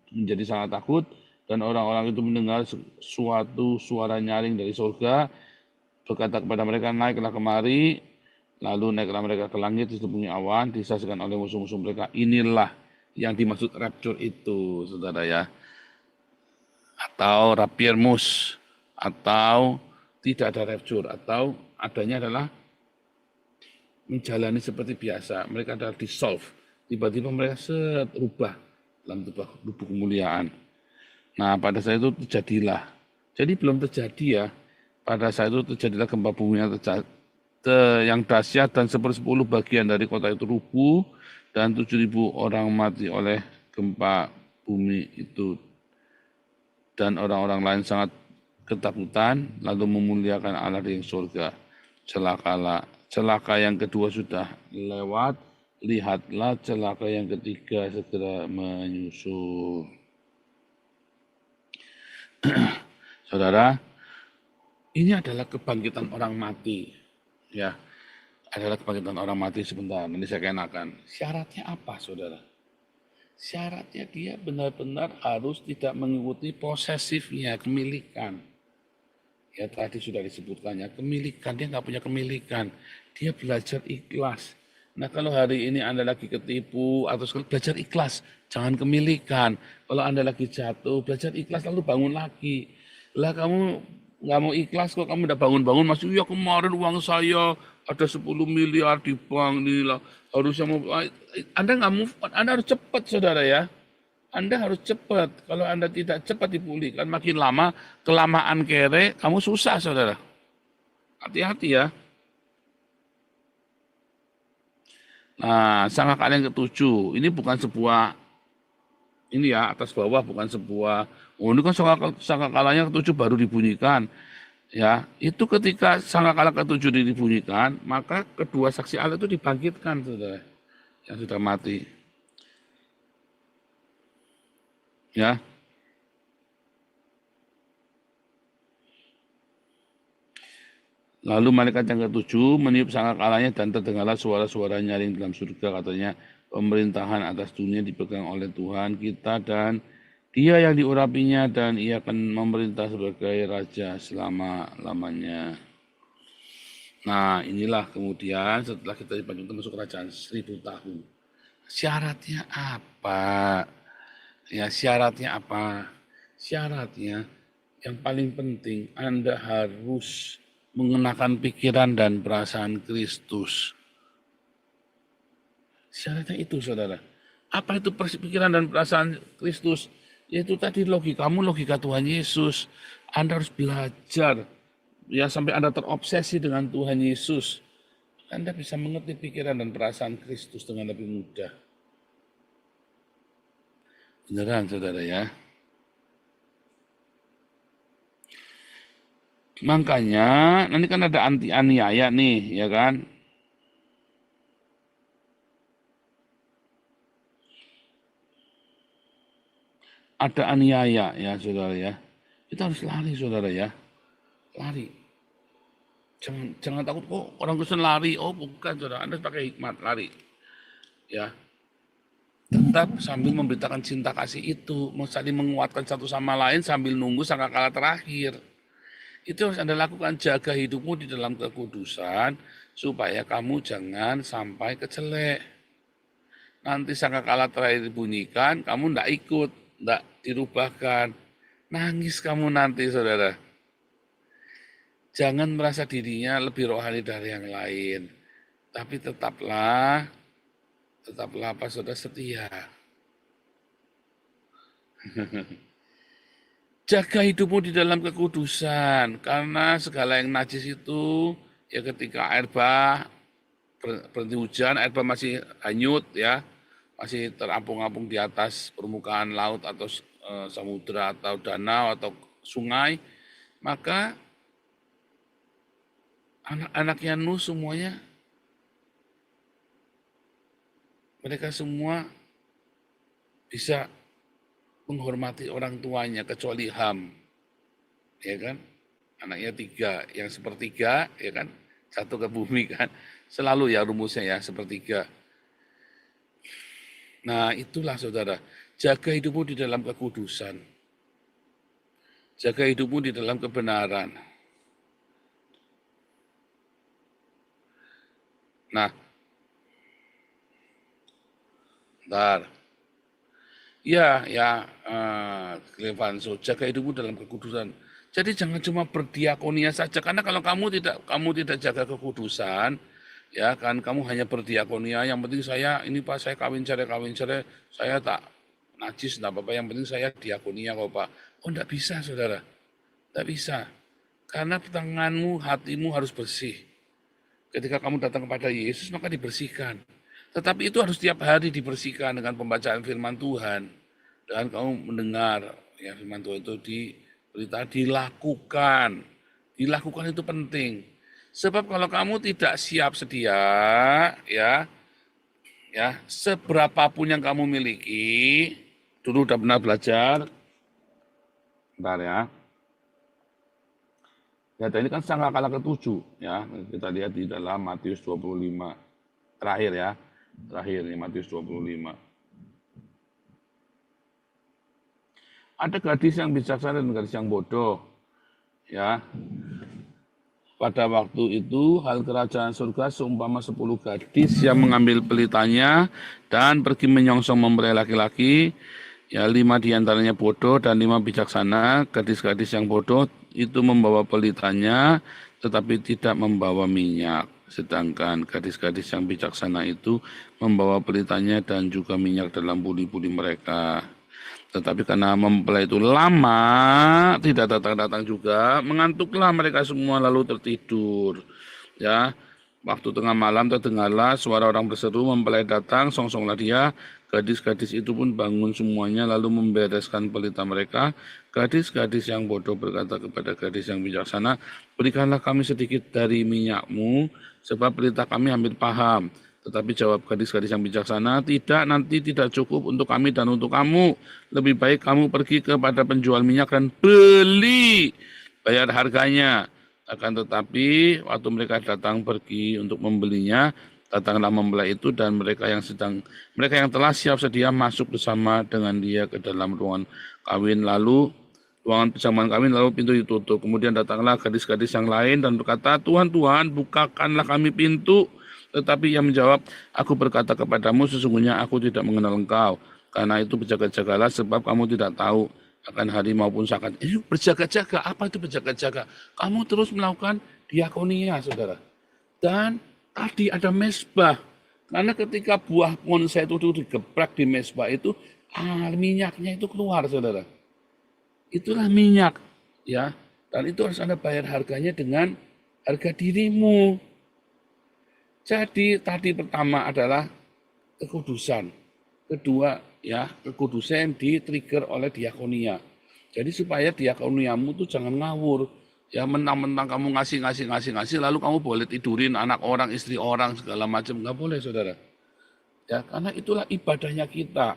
menjadi sangat takut dan orang-orang itu mendengar suatu suara nyaring dari surga berkata kepada mereka, naiklah kemari, lalu naiklah mereka ke langit disepunyi awan, disaksikan oleh musuh-musuh mereka. Inilah yang dimaksud rapture itu, saudara ya, atau rapiermus, atau tidak ada rapture, atau adanya adalah menjalani seperti biasa. Mereka adalah dissolve. Tiba-tiba mereka serubah dalam tubuh kemuliaan. Nah, pada saat itu terjadilah. Jadi belum terjadi ya. Pada saat itu terjadilah gempa bumi yang dahsyat dan 1/10 bagian dari kota itu rubuh dan 7.000 orang mati oleh gempa bumi itu. Dan orang-orang lain sangat ketakutan lalu memuliakan Allah di surga. Celaka yang kedua sudah lewat, lihatlah celaka yang ketiga segera menyusul. Saudara, ini adalah kebangkitan orang mati. Ya, adalah kebangkitan orang mati sebentar. Nanti saya kenakan. Syaratnya apa, saudara? Syaratnya dia benar-benar harus tidak mengikuti posesifnya, kemilikan. Ya tadi sudah disebutkannya, kemilikan, dia nggak punya kemilikan, dia belajar ikhlas. Nah kalau hari ini Anda lagi ketipu atau belajar ikhlas, jangan kemilikan. Kalau Anda lagi jatuh, belajar ikhlas lalu bangun lagi. Lah kamu nggak mau ikhlas kok, kamu udah bangun-bangun, masih ya kemarin uang saya ada 10 miliar di bank nih lah, harusnya mau, Anda nggak move on, Anda harus cepat saudara ya. Anda harus cepat. Kalau Anda tidak cepat dipulihkan, makin lama, kelamaan kere, kamu susah, saudara. Hati-hati ya. Nah, sangkakala yang ketujuh, ini bukan sebuah, ini ya, atas bawah, bukan sebuah, ini kan sangkakalanya ketujuh baru dibunyikan. Ya, itu ketika sangkakala ketujuh dibunyikan, maka kedua saksi Allah itu dibangkitkan, saudara, yang sudah mati. Ya. Lalu malaikat yang ketujuh meniup sangkakalanya dan terdengarlah suara-suara nyaring dalam surga, katanya pemerintahan atas dunia dipegang oleh Tuhan kita dan Dia yang diurapinya dan Ia akan memerintah sebagai raja selama-lamanya. Nah, inilah kemudian setelah kita dipanggil masuk kerajaan 1000 tahun. Syaratnya apa? Ya, syaratnya apa? Syaratnya yang paling penting Anda harus mengenakan pikiran dan perasaan Kristus. Syaratnya itu, saudara. Apa itu pikiran dan perasaan Kristus? Yaitu tadi logika Tuhan Yesus. Anda harus belajar ya sampai Anda terobsesi dengan Tuhan Yesus. Anda bisa mengerti pikiran dan perasaan Kristus dengan lebih mudah. Beneran, saudara ya. Makanya, nanti kan ada anti-aniaya nih, ya kan? Ada aniaya, ya saudara ya. Kita harus lari, saudara ya. Lari. Jangan takut, kok orang Kristen lari. Oh bukan, saudara. Anda pakai hikmat, lari. Ya. Tetap sambil memberitakan cinta kasih itu, saling menguatkan satu sama lain sambil nunggu sangkakala terakhir. Itu harus Anda lakukan, jaga hidupmu di dalam kekudusan supaya kamu jangan sampai kecelek. Nanti sangkakala terakhir dibunyikan, kamu tidak ikut, tidak dirubahkan. Nangis kamu nanti, saudara. Jangan merasa dirinya lebih rohani dari yang lain. Tapi tetaplah apa, saudara, setia. Jaga hidupmu di dalam kekudusan, karena segala yang najis itu, ya ketika air bah, berhenti hujan, air bah masih hanyut, ya, masih terapung-apung di atas permukaan laut atau samudra atau danau atau sungai, maka anak-anaknya Nuh semuanya, mereka semua bisa menghormati orang tuanya kecuali Ham, ya kan? Anaknya 3, yang sepertiga, ya kan? 1 ke bumi kan, selalu ya rumusnya ya sepertiga. Nah itulah saudara, jaga hidupmu di dalam kekudusan, jaga hidupmu di dalam kebenaran. Nah, bentar. Ya, Clevanso, jaga hidupmu dalam kekudusan. Jadi jangan cuma berdiakonia saja, karena kalau kamu tidak jaga kekudusan, ya kan, kamu hanya berdiakonia. Yang penting saya ini Pak, saya kawin cerai, saya tak najis, enggak apa-apa. Yang penting saya diakonia kok Pak. Oh, enggak bisa, saudara, enggak bisa, karena tanganmu, hatimu harus bersih. Ketika kamu datang kepada Yesus, maka dibersihkan. Tetapi itu harus setiap hari dibersihkan dengan pembacaan firman Tuhan. Dan kamu mendengar ya firman Tuhan itu diberita, dilakukan. Dilakukan itu penting. Sebab kalau kamu tidak siap sedia, ya seberapapun yang kamu miliki, dulu udah pernah belajar, bentar ya. Ya, ini kan sangkakala ke-7 ya. Kita lihat di dalam Matius 25. Terakhir ya. Terakhir nih Matius 25. Ada gadis yang bijaksana dan gadis yang bodoh. Ya. Pada waktu itu hal kerajaan surga seumpama 10 gadis yang mengambil pelitanya dan pergi menyongsong mempelai laki-laki. Ya, 5 diantaranya bodoh dan 5 bijaksana. Gadis-gadis yang bodoh itu membawa pelitanya tetapi tidak membawa minyak. Sedangkan gadis-gadis yang bijaksana itu membawa pelitanya dan juga minyak dalam buli-buli mereka. Tetapi karena mempelai itu lama, tidak datang-datang juga, mengantuklah mereka semua lalu tertidur. Ya, waktu tengah malam terdengarlah suara orang berseru, mempelai datang, songsonglah dia. Gadis-gadis itu pun bangun semuanya lalu membereskan pelita mereka. Gadis-gadis yang bodoh berkata kepada gadis yang bijaksana, berikanlah kami sedikit dari minyakmu, sebab pelita kami hampir paham. Tetapi jawab gadis-gadis yang bijaksana, tidak, nanti tidak cukup untuk kami dan untuk kamu. Lebih baik kamu pergi kepada penjual minyak dan beli, bayar harganya. Akan tetapi waktu mereka datang pergi untuk membelinya, datanglah mempelai itu dan mereka yang telah siap sedia masuk bersama dengan dia ke dalam ruangan kawin, lalu pintu ditutup. Kemudian datanglah gadis-gadis yang lain dan berkata, Tuhan, Tuhan, bukakanlah kami pintu. Tetapi ia menjawab, aku berkata kepadamu, sesungguhnya aku tidak mengenal engkau. Karena itu berjaga-jagalah, sebab kamu tidak tahu akan hari maupun saat. Berjaga-jaga, apa itu berjaga-jaga? Kamu terus melakukan diakonia, saudara. Dan tadi ada mezbah. Karena ketika buah bonsai itu digeprek di mezbah itu, minyaknya itu keluar, saudara. Itulah minyak, ya. Dan itu harus Anda bayar harganya dengan harga dirimu. Jadi tadi pertama adalah kekudusan. Kedua, ya, kekudusan di-trigger oleh diakonia. Jadi supaya diakoniamu itu jangan ngawur. Ya, mentang-mentang kamu ngasih, lalu kamu boleh tidurin anak orang, istri orang, segala macam. Nggak boleh, saudara. Ya, karena itulah ibadahnya kita.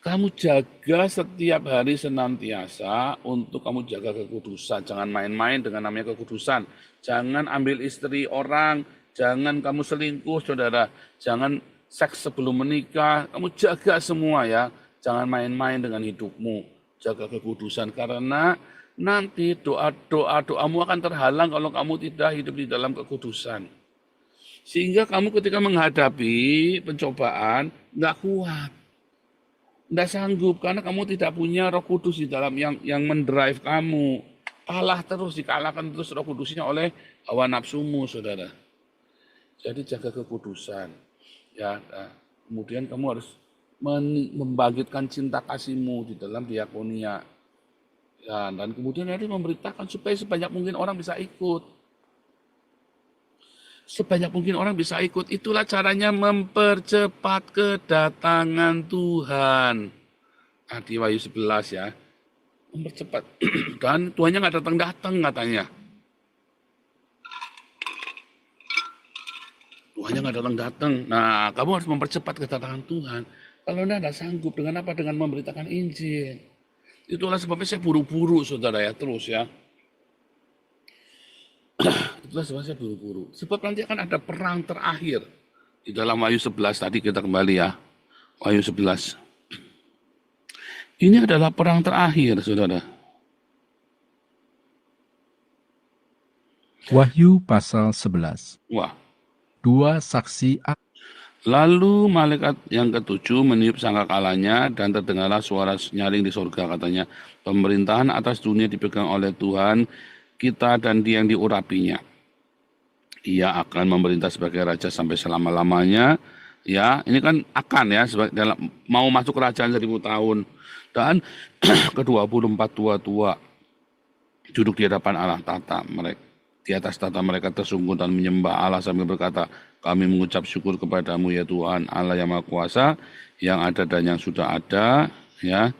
Kamu jaga setiap hari senantiasa untuk kamu jaga kekudusan. Jangan main-main dengan namanya kekudusan. Jangan ambil istri orang, jangan kamu selingkuh, saudara. Jangan seks sebelum menikah. Kamu jaga semua ya. Jangan main-main dengan hidupmu. Jaga kekudusan karena nanti doamu akan terhalang kalau kamu tidak hidup di dalam kekudusan. Sehingga kamu ketika menghadapi pencobaan nggak kuat. Tidak sanggup karena kamu tidak punya Roh Kudus di dalam yang mendrive kamu. Kalah terus, dikalahkan terus Roh Kudusnya oleh hawa nafsumu, saudara. Jadi jaga kekudusan. Ya, kemudian kamu harus membangkitkan cinta kasihmu di dalam diakonia. Ya, dan kemudian nanti memberitakan supaya sebanyak mungkin orang bisa ikut. sebanyak mungkin orang bisa ikut. Itulah caranya mempercepat kedatangan Tuhan. Nah, di Wahyu 11 ya, mempercepat. Dan Tuhannya nggak datang-datang katanya. Tuhannya nggak datang-datang. Nah, kamu harus mempercepat kedatangan Tuhan. Kalau Anda nggak sanggup, dengan apa? Dengan memberitakan Injil. Itulah sebabnya saya buru-buru, saudara ya, terus ya. Itulah sebabnya saya buru-buru. Sebab nanti akan ada perang terakhir. Di dalam Wahyu 11, tadi kita kembali ya. Wahyu 11. Ini adalah perang terakhir, saudara. Wahyu pasal 11. Wah. Dua saksi Lalu malaikat yang ketujuh meniup sangkakalanya dan terdengarlah suara nyaring di surga katanya. Pemerintahan atas dunia dipegang oleh Tuhan kita dan Dia yang diurapinya. Ia akan memerintah sebagai raja sampai selama-lamanya. Ya, ini kan akan ya, mau masuk kerajaan 1000 tahun. Dan ke-24 tua-tua duduk di hadapan Allah tata mereka. Di atas tata mereka tersungkur dan menyembah Allah sambil berkata, kami mengucap syukur kepadamu ya Tuhan Allah yang Maha Kuasa, yang ada dan yang sudah ada, ya.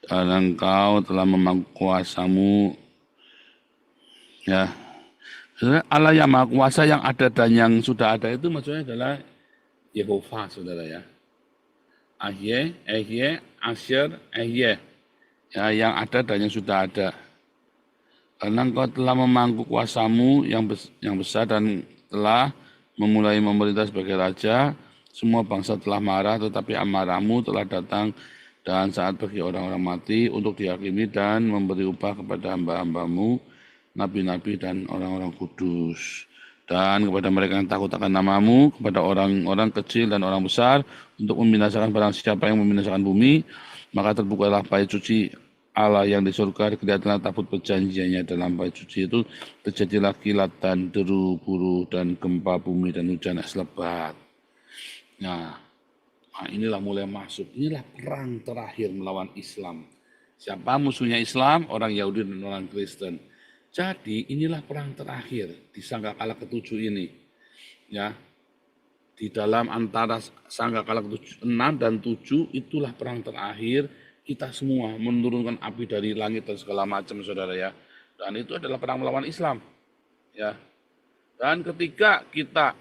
Dan Engkau telah memangku kuasamu, ya. Allah yang Maha Kuasa, yang ada dan yang sudah ada itu maksudnya adalah Yehova, saudara ya. Ahye, Ehye, Asher, Ehye, ya, yang ada dan yang sudah ada. Karena Engkau telah memangku kuasamu yang besar dan telah memulai memerintah sebagai raja, semua bangsa telah marah, tetapi amarahmu telah datang dan saat bagi orang-orang mati untuk dihakimi dan memberi upah kepada hamba-hambamu, nabi-nabi dan orang-orang kudus. Dan kepada mereka yang takut akan namamu, kepada orang-orang kecil dan orang besar, untuk membinasakan barang siapa yang membinasakan bumi, maka terbukalah bait suci Allah yang di surga, kelihatanlah tabut perjanjiannya dalam bait suci itu, terjadilah kilat dan deru buru dan gempa bumi dan hujan es lebat. Nah, inilah mulai masuk, inilah perang terakhir melawan Islam. Siapa musuhnya Islam? Orang Yahudi dan orang Kristen. Jadi inilah perang terakhir di sangkakala ke-7 ini. Ya, di dalam antara sangkakala ke-6 dan 7 itulah perang terakhir. Kita semua menurunkan api dari langit dan segala macam, saudara ya. Dan itu adalah perang melawan Islam. Ya. Dan ketika kita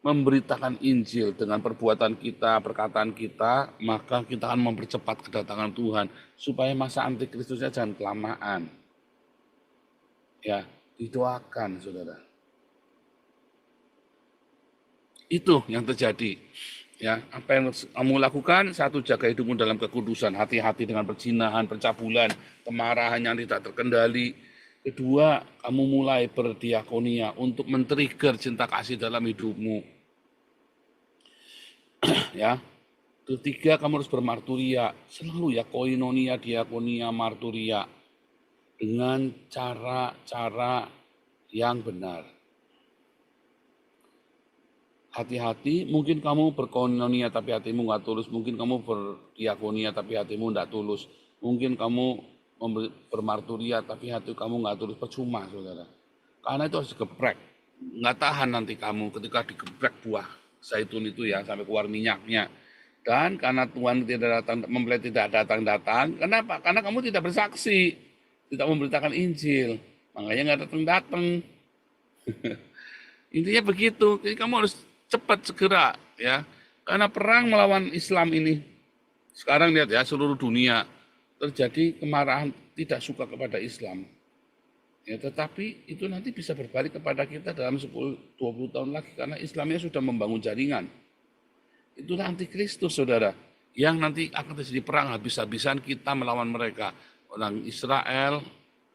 memberitakan Injil dengan perbuatan kita, perkataan kita, maka kita akan mempercepat kedatangan Tuhan supaya masa antikristusnya jangan kelamaan. Ya, didoakan, saudara. Itu yang terjadi. Ya, apa yang kamu lakukan? Satu, jaga hidupmu dalam kekudusan, hati-hati dengan perzinahan, pencabulan, kemarahan yang tidak terkendali. Kedua, kamu mulai berdiakonia untuk men-trigger cinta kasih dalam hidupmu. Ya. Ketiga, kamu harus bermarturia, selalu ya, koinonia, diakonia, marturia, dengan cara-cara yang benar. Hati-hati, mungkin kamu berkoinonia tapi hatimu nggak tulus, mungkin kamu berdiakonia tapi hatimu nggak tulus, mungkin kamu bermarturia tapi hati kamu nggak tulus, percuma, saudara. Karena itu harus digeprek, nggak tahan nanti kamu ketika digeprek buah zaitun itu ya sampai keluar minyaknya. Dan karena Tuhan tidak datang, mempelai tidak datang-datang, kenapa? Karena kamu tidak bersaksi, tidak memberitakan Injil, makanya nggak datang-datang. Intinya begitu, jadi kamu harus cepat segera ya, karena perang melawan Islam ini sekarang lihat ya, seluruh dunia terjadi kemarahan tidak suka kepada Islam ya, tetapi itu nanti bisa berbalik kepada kita dalam 10-20 tahun lagi karena Islamnya sudah membangun jaringan. Itulah antikristus, saudara, yang nanti akan terjadi perang habis-habisan kita melawan mereka, orang Israel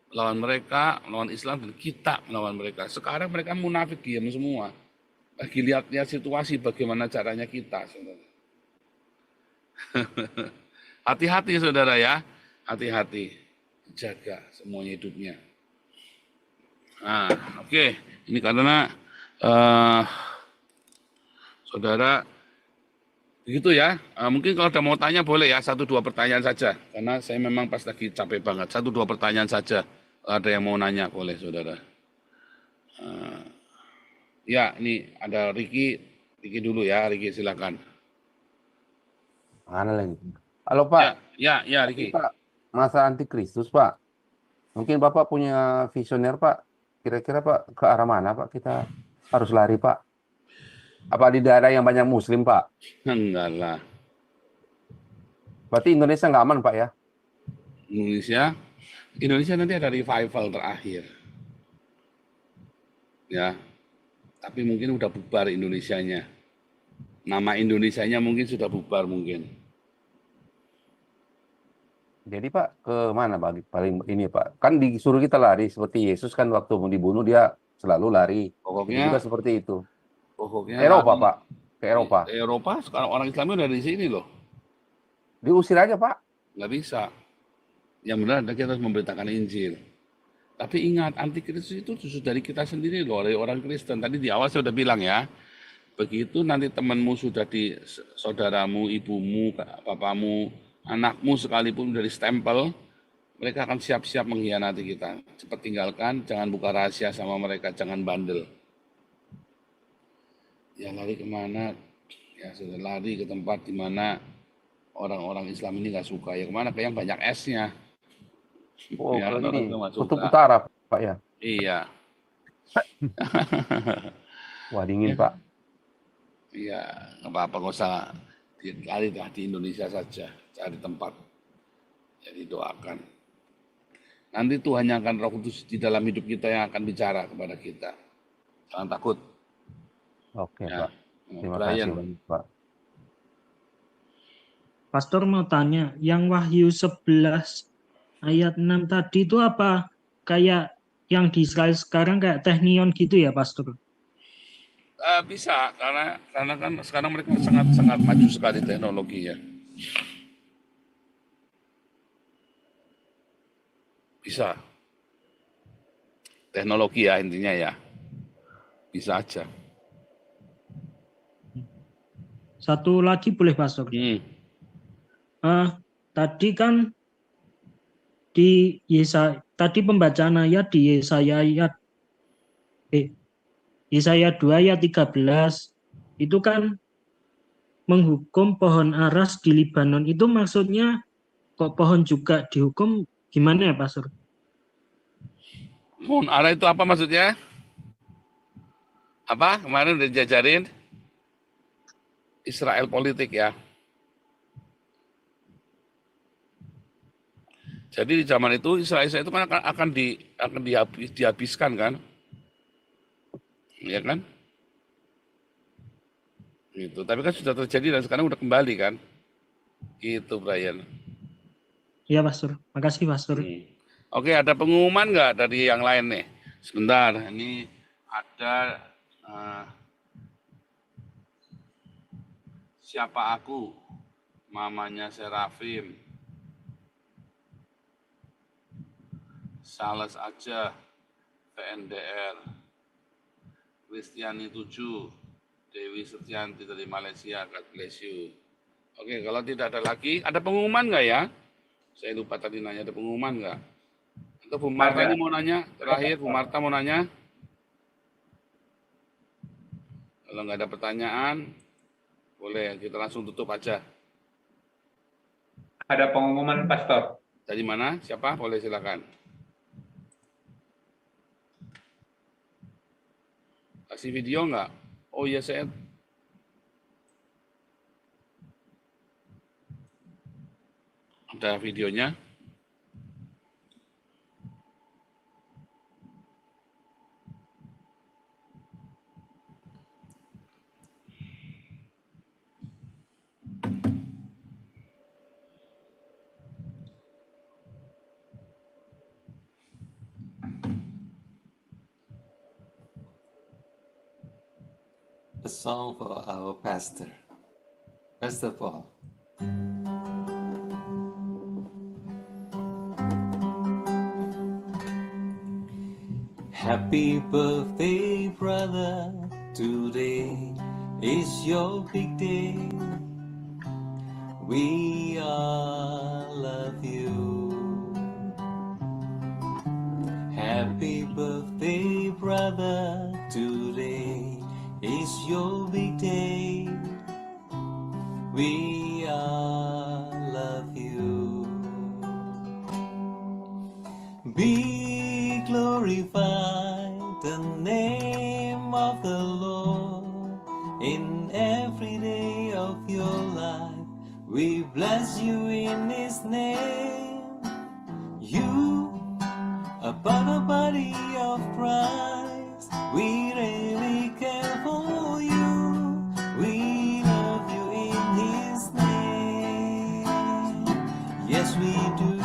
melawan mereka, melawan Islam, dan kita melawan mereka. Sekarang mereka munafik, diam semua. Lagi lihat situasi bagaimana caranya kita, saudara. Hati-hati, saudara ya. Hati-hati. Jaga semuanya hidupnya. Nah, oke. Ini karena saudara begitu ya. Mungkin kalau ada mau tanya boleh ya, 1-2 pertanyaan saja. Karena saya memang pas lagi capek banget. 1-2 pertanyaan saja. Ada yang mau nanya boleh, saudara. Ya, ini ada Ricky. Ricky dulu ya, Ricky silakan. Mana lagi? Halo Pak, Ya, ini Ricky. Pak, masa antikristus Pak. Mungkin Bapak punya visioner Pak. Kira-kira Pak ke arah mana Pak kita harus lari Pak? Apa di daerah yang banyak Muslim Pak? Enggak lah. Berarti Indonesia nggak aman Pak ya? Indonesia nanti ada revival terakhir. Ya, tapi mungkin udah bubar Indonesianya. Nama Indonesianya mungkin sudah bubar mungkin. Jadi Pak, ke mana Pak? Paling ini Pak. Kan disuruh kita lari seperti Yesus kan waktu mau dibunuh dia selalu lari. Pokoknya Juga seperti itu. Pokoknya Eropa lari. Pak. Ke Eropa. Eropa sekarang orang Islam udah di sini loh. Diusir aja Pak. Nggak bisa. Yang benar adalah kita harus memberitakan Injil. Tapi ingat, antikristus itu justru dari kita sendiri loh, dari orang Kristen. Tadi di awal saya sudah bilang ya, begitu nanti temanmu sudah di saudaramu, ibumu, papamu, anakmu sekalipun dari stempel, mereka akan siap-siap mengkhianati kita. Cepat tinggalkan, jangan buka rahasia sama mereka, jangan bandel. Ya lari kemana? Ya sudah lari ke tempat di mana orang-orang Islam ini nggak suka. Ya kemana? Ke yang banyak esnya. Oh, Ya, kalau ini nggak kutub suka. utara Pak ya. Iya. Wah dingin Pak. Iya, nggak apa-apa, nggak usah lari dah di Indonesia saja, cari tempat. Jadi doakan. Nanti Tuhan yang akan Roh Kudus di dalam hidup kita yang akan bicara kepada kita. Jangan takut. Oke Ya. Pak. Terima Brian. kasih banyak Pak. Pastor mau tanya, yang Wahyu 11 ayat 6 tadi itu apa? Kayak yang di Israel sekarang kayak Technion gitu ya, Pastor? Bisa, karena kan sekarang mereka sangat maju sekali teknologinya. Bisa. Teknologi ya intinya ya. Bisa aja. Satu lagi boleh, Pastor? Tadi kan di tadi pembacaan ayat di Yesaya 2 ayat 13 itu kan menghukum pohon aras di Libanon. Itu maksudnya kok pohon juga dihukum, gimana ya Pastor? Pohon ara itu apa maksudnya? Apa? Kemarin udah dijajarin Israel politik ya. Jadi di zaman itu Israel itu kan akan dihabiskan kan? Ya kan? Gitu. Tapi kan sudah terjadi dan sekarang udah kembali kan? Gitu Brian. Iya Pastor, makasih Pastor. Oke, ada pengumuman nggak dari yang lain nih? Sebentar, ini ada siapa aku? Mamanya Serafim. Sales aja, PNDR, Kristiani 7, Dewi Setianti dari Malaysia, God bless you. Oke, kalau tidak ada lagi, ada pengumuman nggak ya? Saya lupa tadi nanya, ada pengumuman nggak? Atau Bu Marta ini mau nanya, terakhir Bu Marta mau nanya? Kalau nggak ada pertanyaan, boleh kita langsung tutup aja. Ada pengumuman Pastor. Dari mana? Siapa? Boleh silakan. Kasih video nggak? Oh iya saya. Ada videonya. A song for our pastor, Pastor Paul. Happy birthday, brother. Today is your big day. We all love you. Happy birthday, brother. Today your big day. We all love you. Be glorified the name of the Lord in every day of your life. We bless you in His name. You are the body of Christ. We really care for you. We love you in His name. Yes, we do.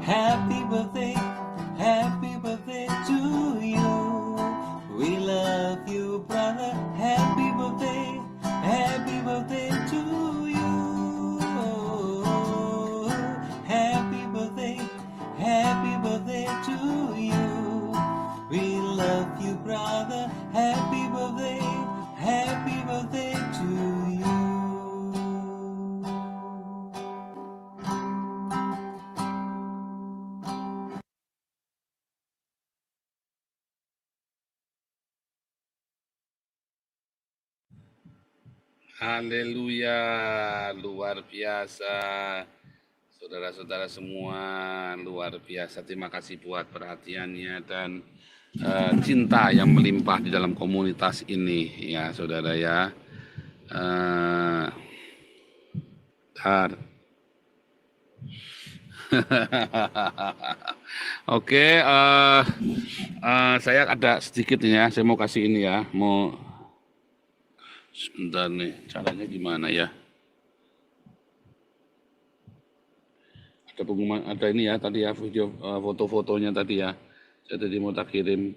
Happy birthday to you. We love you, brother. Happy birthday to you. Happy birthday to you. We love you, brother. Happy birthday to you. Haleluya, luar biasa. Saudara-saudara semua, luar biasa. Terima kasih buat perhatiannya dan cinta yang melimpah di dalam komunitas ini, ya saudara ya. Oke, saya ada sedikit ini ya. Saya mau kasih ini ya. Sebentar nih, caranya gimana ya? Ada pengumuman, ada ini ya tadi ya, video foto-fotonya tadi ya. Saya tadi mau tak kirim.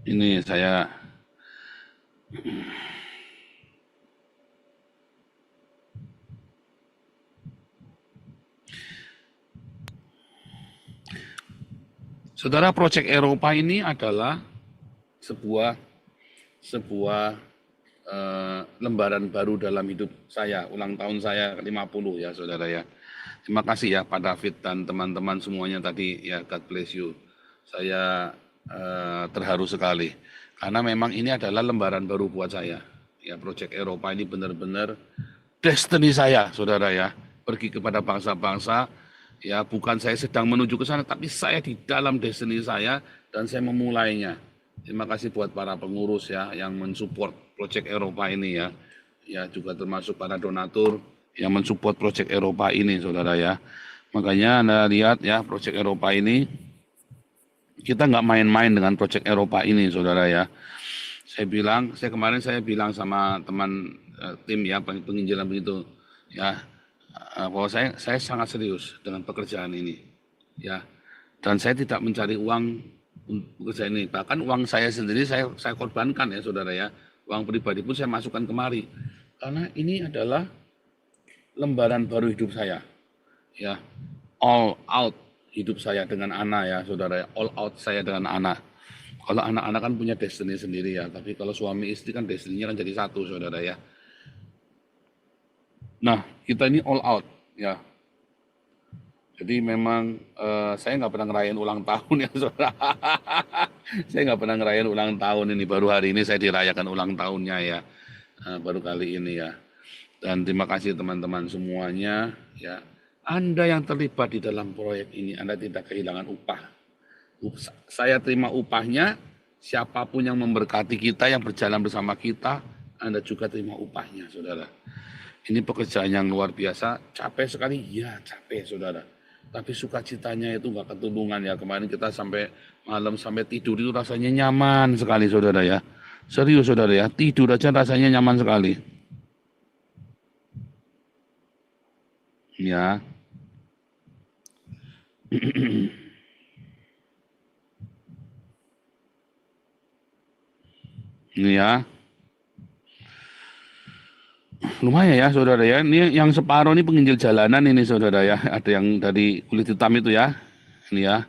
Ini saya Saudara, Project Eropa ini adalah sebuah lembaran baru dalam hidup saya, ulang tahun saya 50 ya saudara ya. Terima kasih ya Pak David dan teman-teman semuanya tadi ya, God bless you. Saya terharu sekali karena memang ini adalah lembaran baru buat saya. Ya, Project Eropa ini benar-benar destiny saya saudara ya, pergi kepada bangsa-bangsa. Ya, bukan saya sedang menuju ke sana, tapi saya di dalam destiny saya dan saya memulainya. Terima kasih buat para pengurus ya yang mensupport Project Eropa ini ya. Ya, juga termasuk para donatur yang mensupport Project Eropa ini, saudara ya. Makanya Anda lihat ya, Project Eropa ini, kita nggak main-main dengan Project Eropa ini, saudara ya. Kemarin saya bilang sama teman tim ya, penginjilan begitu ya, bahwa saya sangat serius dengan pekerjaan ini ya, dan saya tidak mencari uang untuk pekerjaan ini, bahkan uang saya sendiri saya korbankan ya saudara ya, uang pribadi pun saya masukkan kemari karena ini adalah lembaran baru hidup saya ya, all out hidup saya dengan anak ya saudara ya, all out saya dengan anak. Kalau anak-anak kan punya destiny sendiri ya, tapi kalau suami istri kan destiny-nya kan jadi satu saudara ya. Nah, kita ini all out ya. Jadi memang saya nggak pernah ngerayain ulang tahun ya saudara. Saya nggak pernah ngerayain ulang tahun ini, baru hari ini saya dirayakan ulang tahunnya ya, baru kali ini ya. Dan terima kasih teman-teman semuanya ya. Anda yang terlibat di dalam proyek ini, Anda tidak kehilangan upah. Saya terima upahnya, siapapun yang memberkati kita, yang berjalan bersama kita, Anda juga terima upahnya saudara. Ini pekerjaan yang luar biasa, capek sekali, ya capek saudara. Tapi sukacitanya itu nggak ketulungan ya. Kemarin kita sampai malam sampai tidur itu rasanya nyaman sekali saudara ya. Serius saudara ya, tidur aja rasanya nyaman sekali. Ya. Ini ya. Lumayan ya saudara ya, ini yang separuh ini penginjil jalanan ini saudara ya, ada yang dari kulit hitam itu ya, ini ya,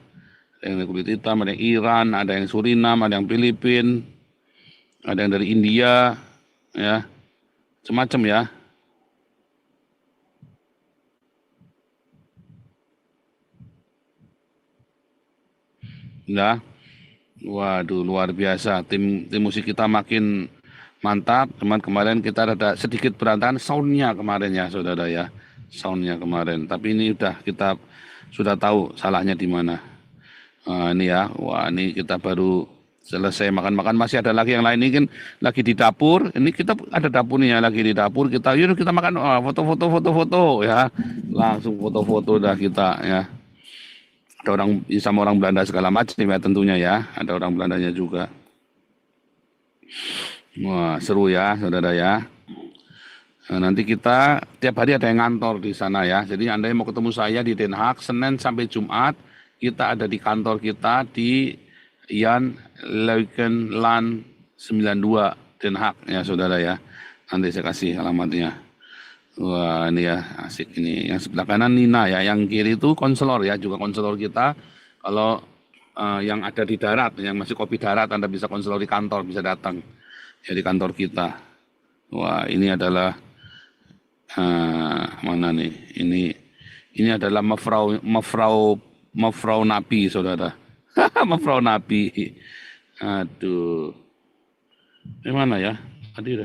ada yang dari kulit hitam, ada yang Iran, ada yang Surinam, ada yang Filipin, ada yang dari India, ya, macam-macam ya. Nah, waduh luar biasa. Tim musik kita makin mantap. Cuman kemarin kita ada sedikit berantakan soundnya kemarin ya, saudara ya, soundnya kemarin. Tapi ini kita sudah tahu salahnya di mana. Nah, ini ya, wah ini kita baru selesai makan-makan, masih ada lagi yang lain ini kan lagi di dapur. Ini kita ada dapurnya lagi di dapur. Yuk kita makan, foto ya, langsung foto-foto dah kita ya. Ada orang sama orang Belanda segala macam ya tentunya ya, ada orang Belandanya juga. Wah seru ya saudara ya. Nah, nanti kita tiap hari ada yang ngantor di sana ya. Jadi Anda yang mau ketemu saya di Den Haag Senin sampai Jumat, kita ada di kantor kita di Jan Leukenlaan 92 Den Haag ya saudara ya. Nanti saya kasih alamatnya. Wah ini ya asik ini. Yang sebelah kanan Nina ya, yang kiri itu konselor ya, juga konselor kita. Kalau yang ada di darat, yang masih kopi darat, Anda bisa konselor di kantor, bisa datang ya di kantor kita. Wah ini adalah mana nih? Ini adalah Mevrouw Nabi saudara. Mevrouw Nabi. Aduh. Ini mana ya? Hadir.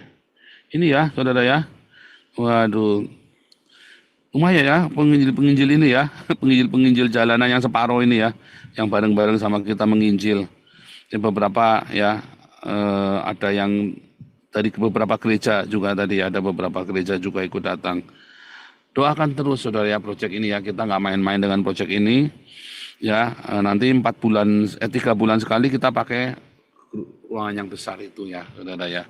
Ini ya saudara ya. Waduh, lumayan ya penginjil ini ya, penginjil jalanan yang separuh ini ya, yang bareng-bareng sama kita menginjil. Yang beberapa ya, ada yang dari beberapa gereja juga tadi, ada beberapa gereja juga ikut datang. Doakan terus saudara ya proyek ini ya, kita nggak main-main dengan proyek ini. Ya, nanti 3 bulan sekali kita pakai ruangan yang besar itu ya saudara ya.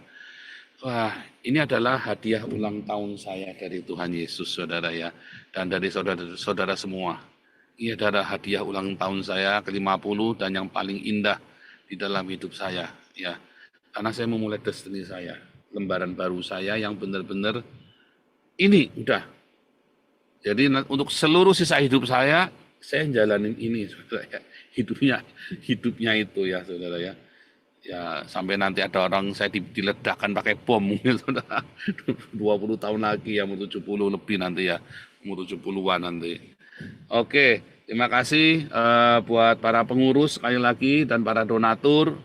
Wah, ini adalah hadiah ulang tahun saya dari Tuhan Yesus, saudara ya, dan dari saudara-saudara semua. Ini adalah hadiah ulang tahun saya ke-50 dan yang paling indah di dalam hidup saya, ya. Karena saya memulai destiny saya, lembaran baru saya yang benar-benar ini udah. Jadi untuk seluruh sisa hidup saya jalanin ini, saudara ya. Hidupnya itu ya, saudara ya. Ya sampai nanti ada orang saya diledakkan pakai bom mungkin saudara 20 tahun lagi ya, umur 70 lebih nanti ya, umur 70-an nanti. Oke, terima kasih buat para pengurus sekali lagi dan para donatur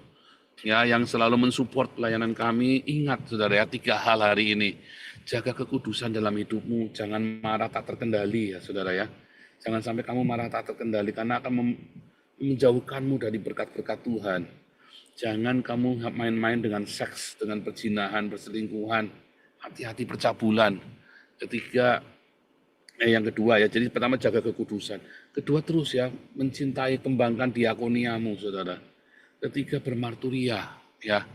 ya yang selalu mensupport pelayanan kami. Ingat saudara ya, 3 hal hari ini. Jaga kekudusan dalam hidupmu, jangan marah tak terkendali ya saudara ya. Jangan sampai kamu marah tak terkendali karena akan menjauhkanmu dari berkat-berkat Tuhan. Jangan kamu main-main dengan seks, dengan perzinahan, perselingkuhan. Hati-hati percabulan. Yang kedua ya, jadi pertama jaga kekudusan. Kedua terus ya, mencintai, kembangkan diakoniamu, saudara. Ketiga bermarturia, ya.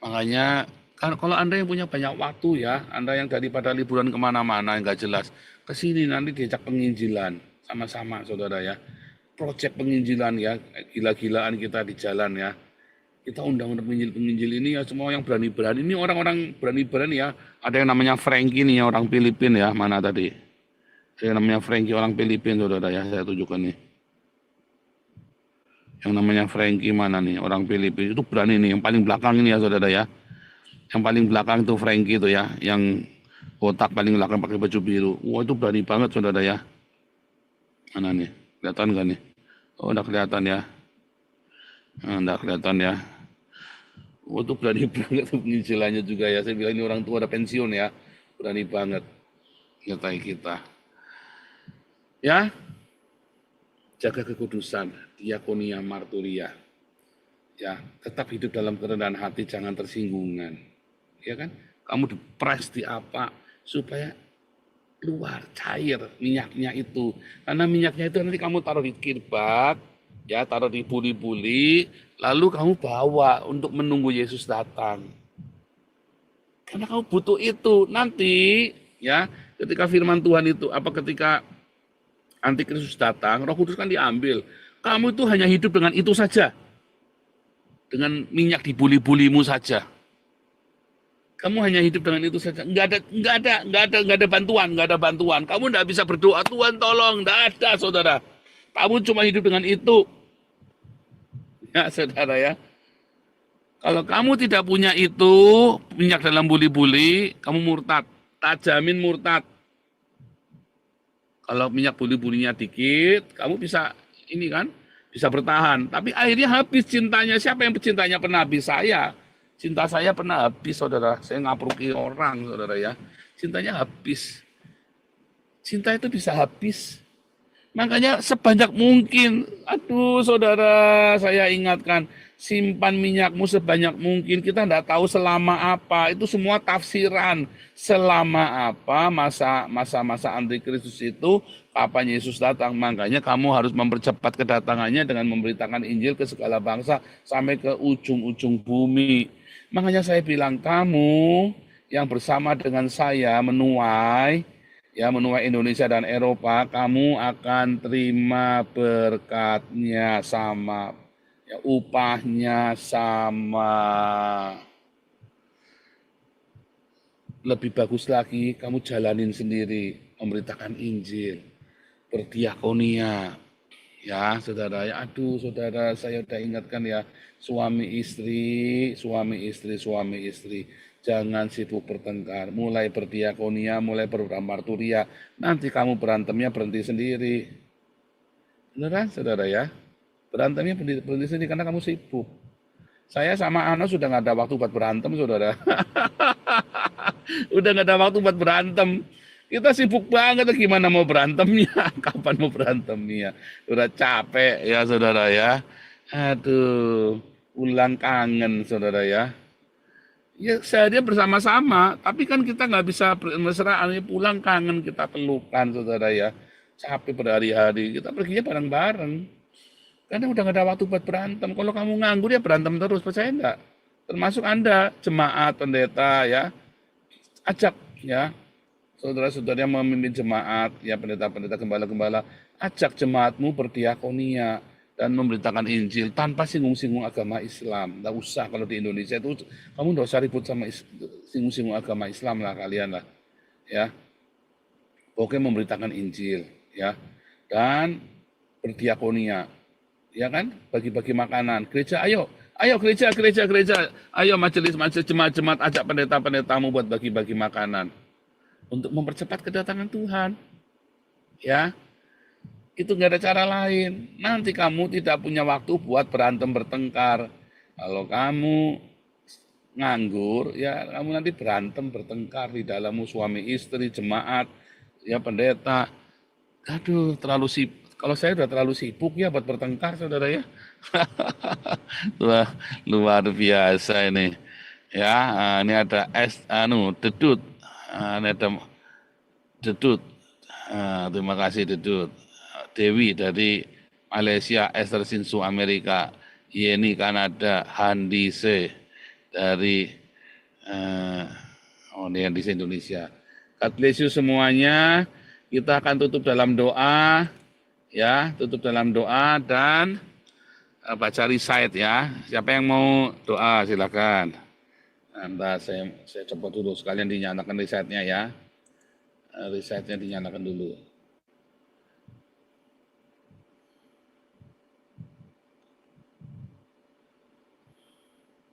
Makanya kalau Anda yang punya banyak waktu ya, Anda yang daripada liburan kemana-mana yang nggak jelas, kesini nanti diajak penginjilan sama-sama, saudara ya. Proyek penginjilan ya, gila-gilaan kita di jalan ya. Kita undang penginjil ini ya, semua yang berani-berani. Ini orang-orang berani-berani ya. Ada yang namanya Frankie nih ya, orang Filipina ya. Mana tadi? Ada yang namanya Frankie, orang Filipina, saudara ya. Saya tunjukkan nih. Yang namanya Frankie mana nih? Orang Filipina. Itu berani nih. Yang paling belakang ini ya, saudara ya. Yang paling belakang itu Frankie itu ya. Yang botak paling belakang pakai baju biru. Wah itu berani banget, saudara ya. Mana nih? Kelihatan nggak nih? Oh udah kelihatan ya. Nggak kelihatan ya. Oh, itu berani banget penginjilannya juga ya. Saya bilang ini orang tua ada pensiun ya. Berani banget nyertai kita. Ya. Jaga kekudusan, diakonia, marturia. Ya, tetap hidup dalam kerendahan hati, jangan tersinggungan. Ya kan? Kamu dipres di apa supaya keluar cair minyaknya itu. Karena minyaknya itu nanti kamu taruh di kirbak, ya, taruh di buli-buli, lalu kamu bawa untuk menunggu Yesus datang. Karena kamu butuh itu nanti, ya, ketika firman Tuhan itu, ketika Antikristus datang, Roh Kudus kan diambil. Kamu itu hanya hidup dengan itu saja, dengan minyak di buli-bulimu saja. Kamu hanya hidup dengan itu saja. Enggak ada bantuan. Kamu enggak bisa berdoa, Tuhan tolong, enggak ada, saudara. Kamu cuma hidup dengan itu. Ya, saudara ya. Kalau kamu tidak punya itu, minyak dalam buli-buli, kamu murtad. Tak jamin murtad. Kalau minyak buli-bulinya dikit, kamu bisa ini kan, bisa bertahan. Tapi akhirnya habis cintanya. Siapa yang cintanya pernah habis? Saya. Cinta saya pernah habis, saudara. Saya ngapruki orang, saudara ya. Cintanya habis. Cinta itu bisa habis. Makanya sebanyak mungkin, aduh saudara, saya ingatkan, simpan minyakmu sebanyak mungkin. Kita tidak tahu selama apa, itu semua tafsiran. Selama apa masa antikristus itu, kapan Yesus datang. Makanya kamu harus mempercepat kedatangannya dengan memberitakan Injil ke segala bangsa sampai ke ujung-ujung bumi. Makanya saya bilang, kamu yang bersama dengan saya menuai Indonesia dan Eropa, kamu akan terima berkatnya sama, ya, upahnya sama. Lebih bagus lagi, kamu jalanin sendiri, memberitakan Injil, berdiakonia, ya saudara. Ya, aduh saudara, saya udah ingatkan ya, suami istri. Jangan sibuk bertengkar, mulai berdiakonia, mulai bermarturia, nanti kamu berantemnya berhenti sendiri. Beneran, saudara ya? Berantemnya berhenti sendiri karena kamu sibuk. Saya sama Ana sudah nggak ada waktu buat berantem, saudara. Udah nggak ada waktu buat berantem. Kita sibuk banget, gimana mau berantemnya? Kapan mau berantemnya? Udah capek ya, saudara ya. Aduh, ulang kangen, saudara ya. Ya seharian bersama-sama, tapi kan kita nggak bisa mesraan, pulang kangen kita pelukan, saudara ya. Capek berhari-hari, kita perginya bareng-bareng. Karena udah nggak ada waktu buat berantem. Kalau kamu nganggur ya berantem terus, percaya enggak? Termasuk Anda, jemaat, pendeta ya. Ajak ya, saudara-saudara yang memimpin jemaat, ya pendeta-pendeta, gembala-gembala, ajak jemaatmu berdiakonia dan memberitakan Injil tanpa singgung-singgung agama Islam. Nggak usah, kalau di Indonesia itu kamu nggak usah ribut sama singgung-singgung agama Islam lah kalian lah, ya. Oke, memberitakan Injil, ya, dan berdiakonia, ya kan, bagi-bagi makanan. Gereja, ayo gereja, ayo majelis jemaat, ajak pendeta-pendetamu buat bagi-bagi makanan untuk mempercepat kedatangan Tuhan, ya. Itu nggak ada cara lain. Nanti kamu tidak punya waktu buat berantem bertengkar. Kalau kamu nganggur, ya kamu nanti berantem bertengkar di dalammu, suami istri, jemaat, ya pendeta. Aduh, terlalu sibuk. Kalau saya udah terlalu sibuk ya buat bertengkar, saudara ya. Wah, luar biasa ini. Ya, ini ada Dedut. Ini ada Dedut. Terima kasih Dedut. Dewi dari Malaysia, Esther Sinsu Amerika, Yeni Kanada, Handise dari Handise Indonesia. God bless you semuanya. Kita akan tutup dalam doa, ya, dan baca recite ya. Siapa yang mau doa silakan. Nanti saya coba dulu sekalian dinyalakan recite-nya ya. Recite-nya dinyalakan dulu.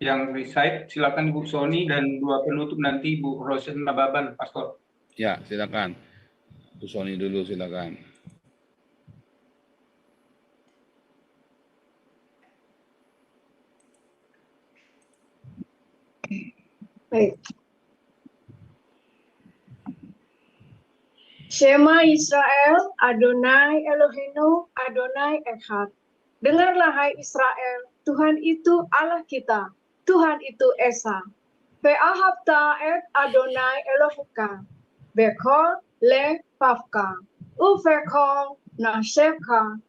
Yang recite silakan Ibu Sony, dan dua penutup nanti Ibu Rosen Nababan, Pastor. Ya, silakan. Bu Sony dulu, silakan. Baik. Shema Israel, Adonai Eloheinu, Adonai Echad. Dengarlah hai Israel, Tuhan itu Allah kita, Tuhan itu Esa. Ve'ahabta et Adonai Eloheka, Bekol le Pavka, Uvekol Nasheka,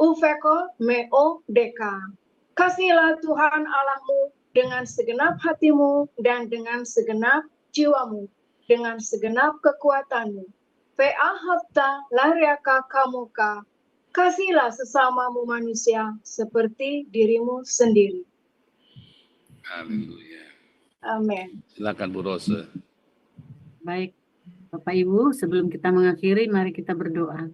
Uvekol meo deka. Kasihlah Tuhan Allahmu dengan segenap hatimu dan dengan segenap jiwamu, dengan segenap kekuatanmu. Ve'ahabta lariaka kamuka, kasihlah sesamamu manusia seperti dirimu sendiri. Haleluya. Amin. Silakan Bu Rose. Baik, Bapak Ibu, sebelum kita mengakhiri, mari kita berdoa.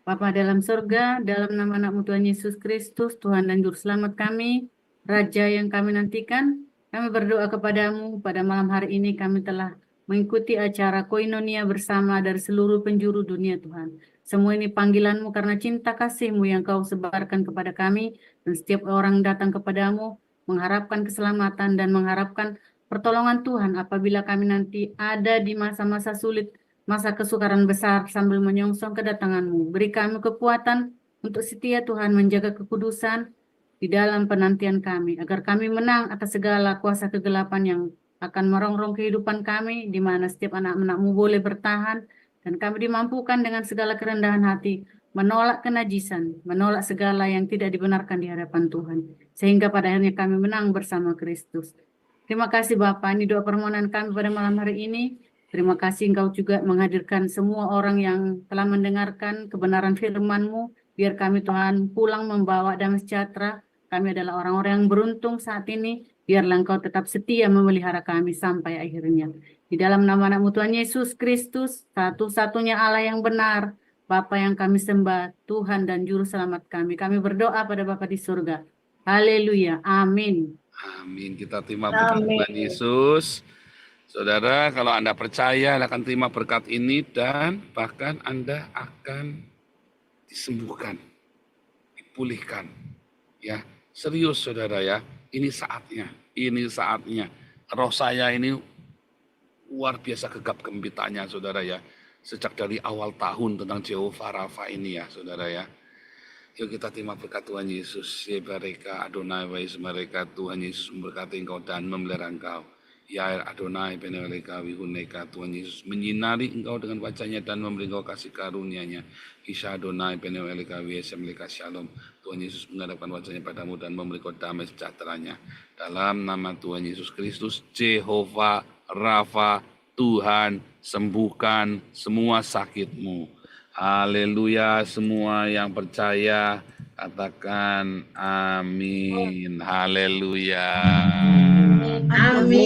Bapa dalam surga, dalam nama anak-Mu Tuhan Yesus Kristus, Tuhan dan Juru Selamat kami Raja yang kami nantikan. Kami berdoa kepadamu pada malam hari ini kami telah mengikuti acara koinonia bersama dari seluruh penjuru dunia Tuhan. Semua ini panggilanmu karena cinta kasihmu yang kau sebarkan kepada kami dan setiap orang datang kepadamu mengharapkan keselamatan dan mengharapkan pertolongan Tuhan apabila kami nanti ada di masa-masa sulit, masa kesukaran besar sambil menyongsong kedatanganmu. Beri kami kekuatan untuk setia Tuhan menjaga kekudusan di dalam penantian kami, agar kami menang atas segala kuasa kegelapan yang akan merongrong kehidupan kami, di mana setiap anak-anak-mu boleh bertahan, dan kami dimampukan dengan segala kerendahan hati, menolak kenajisan, menolak segala yang tidak dibenarkan di hadapan Tuhan, sehingga pada akhirnya kami menang bersama Kristus. Terima kasih Bapa, ini doa permohonan kami pada malam hari ini. Terima kasih Engkau juga menghadirkan semua orang yang telah mendengarkan kebenaran firman-Mu, biar kami Tuhan pulang membawa damai sejahtera. Kami adalah orang-orang yang beruntung saat ini. Biarlah Engkau tetap setia memelihara kami sampai akhirnya. Di dalam nama anak-Mu Tuhan Yesus Kristus, satu-satunya Allah yang benar, Bapa yang kami sembah, Tuhan dan Juru Selamat kami. Kami berdoa pada Bapa di surga. Haleluya. Amin. Amin. Kita terima berkat Tuhan Yesus. Saudara, kalau Anda percaya, Anda akan terima berkat ini dan bahkan Anda akan disembuhkan, dipulihkan. Ya. Serius saudara ya, ini saatnya. Roh saya ini luar biasa gegap gempitanya saudara ya. Sejak dari awal tahun tentang Jehovah Rafa ini ya saudara ya. Yuk kita terima berkat Tuhan Yesus. Yebareka Adonai Wais mereka Tuhan Yesus memberkati engkau dan memelihara engkau. Ya Adonai Beneleka Wihuneka Tuhan Yesus menyinari engkau dengan wajahnya dan memberi engkau kasih karunia-Nya. Isya Adonai Beneleka Wiesemleka Shalom. Tuhan Yesus menghadapkan wajahnya padamu dan memberi engkau damai sejahtera-Nya. Dalam nama Tuhan Yesus Kristus, Jehovah Rafa, Tuhan sembuhkan semua sakitmu. Haleluya, semua yang percaya katakan amin. Haleluya. Amin.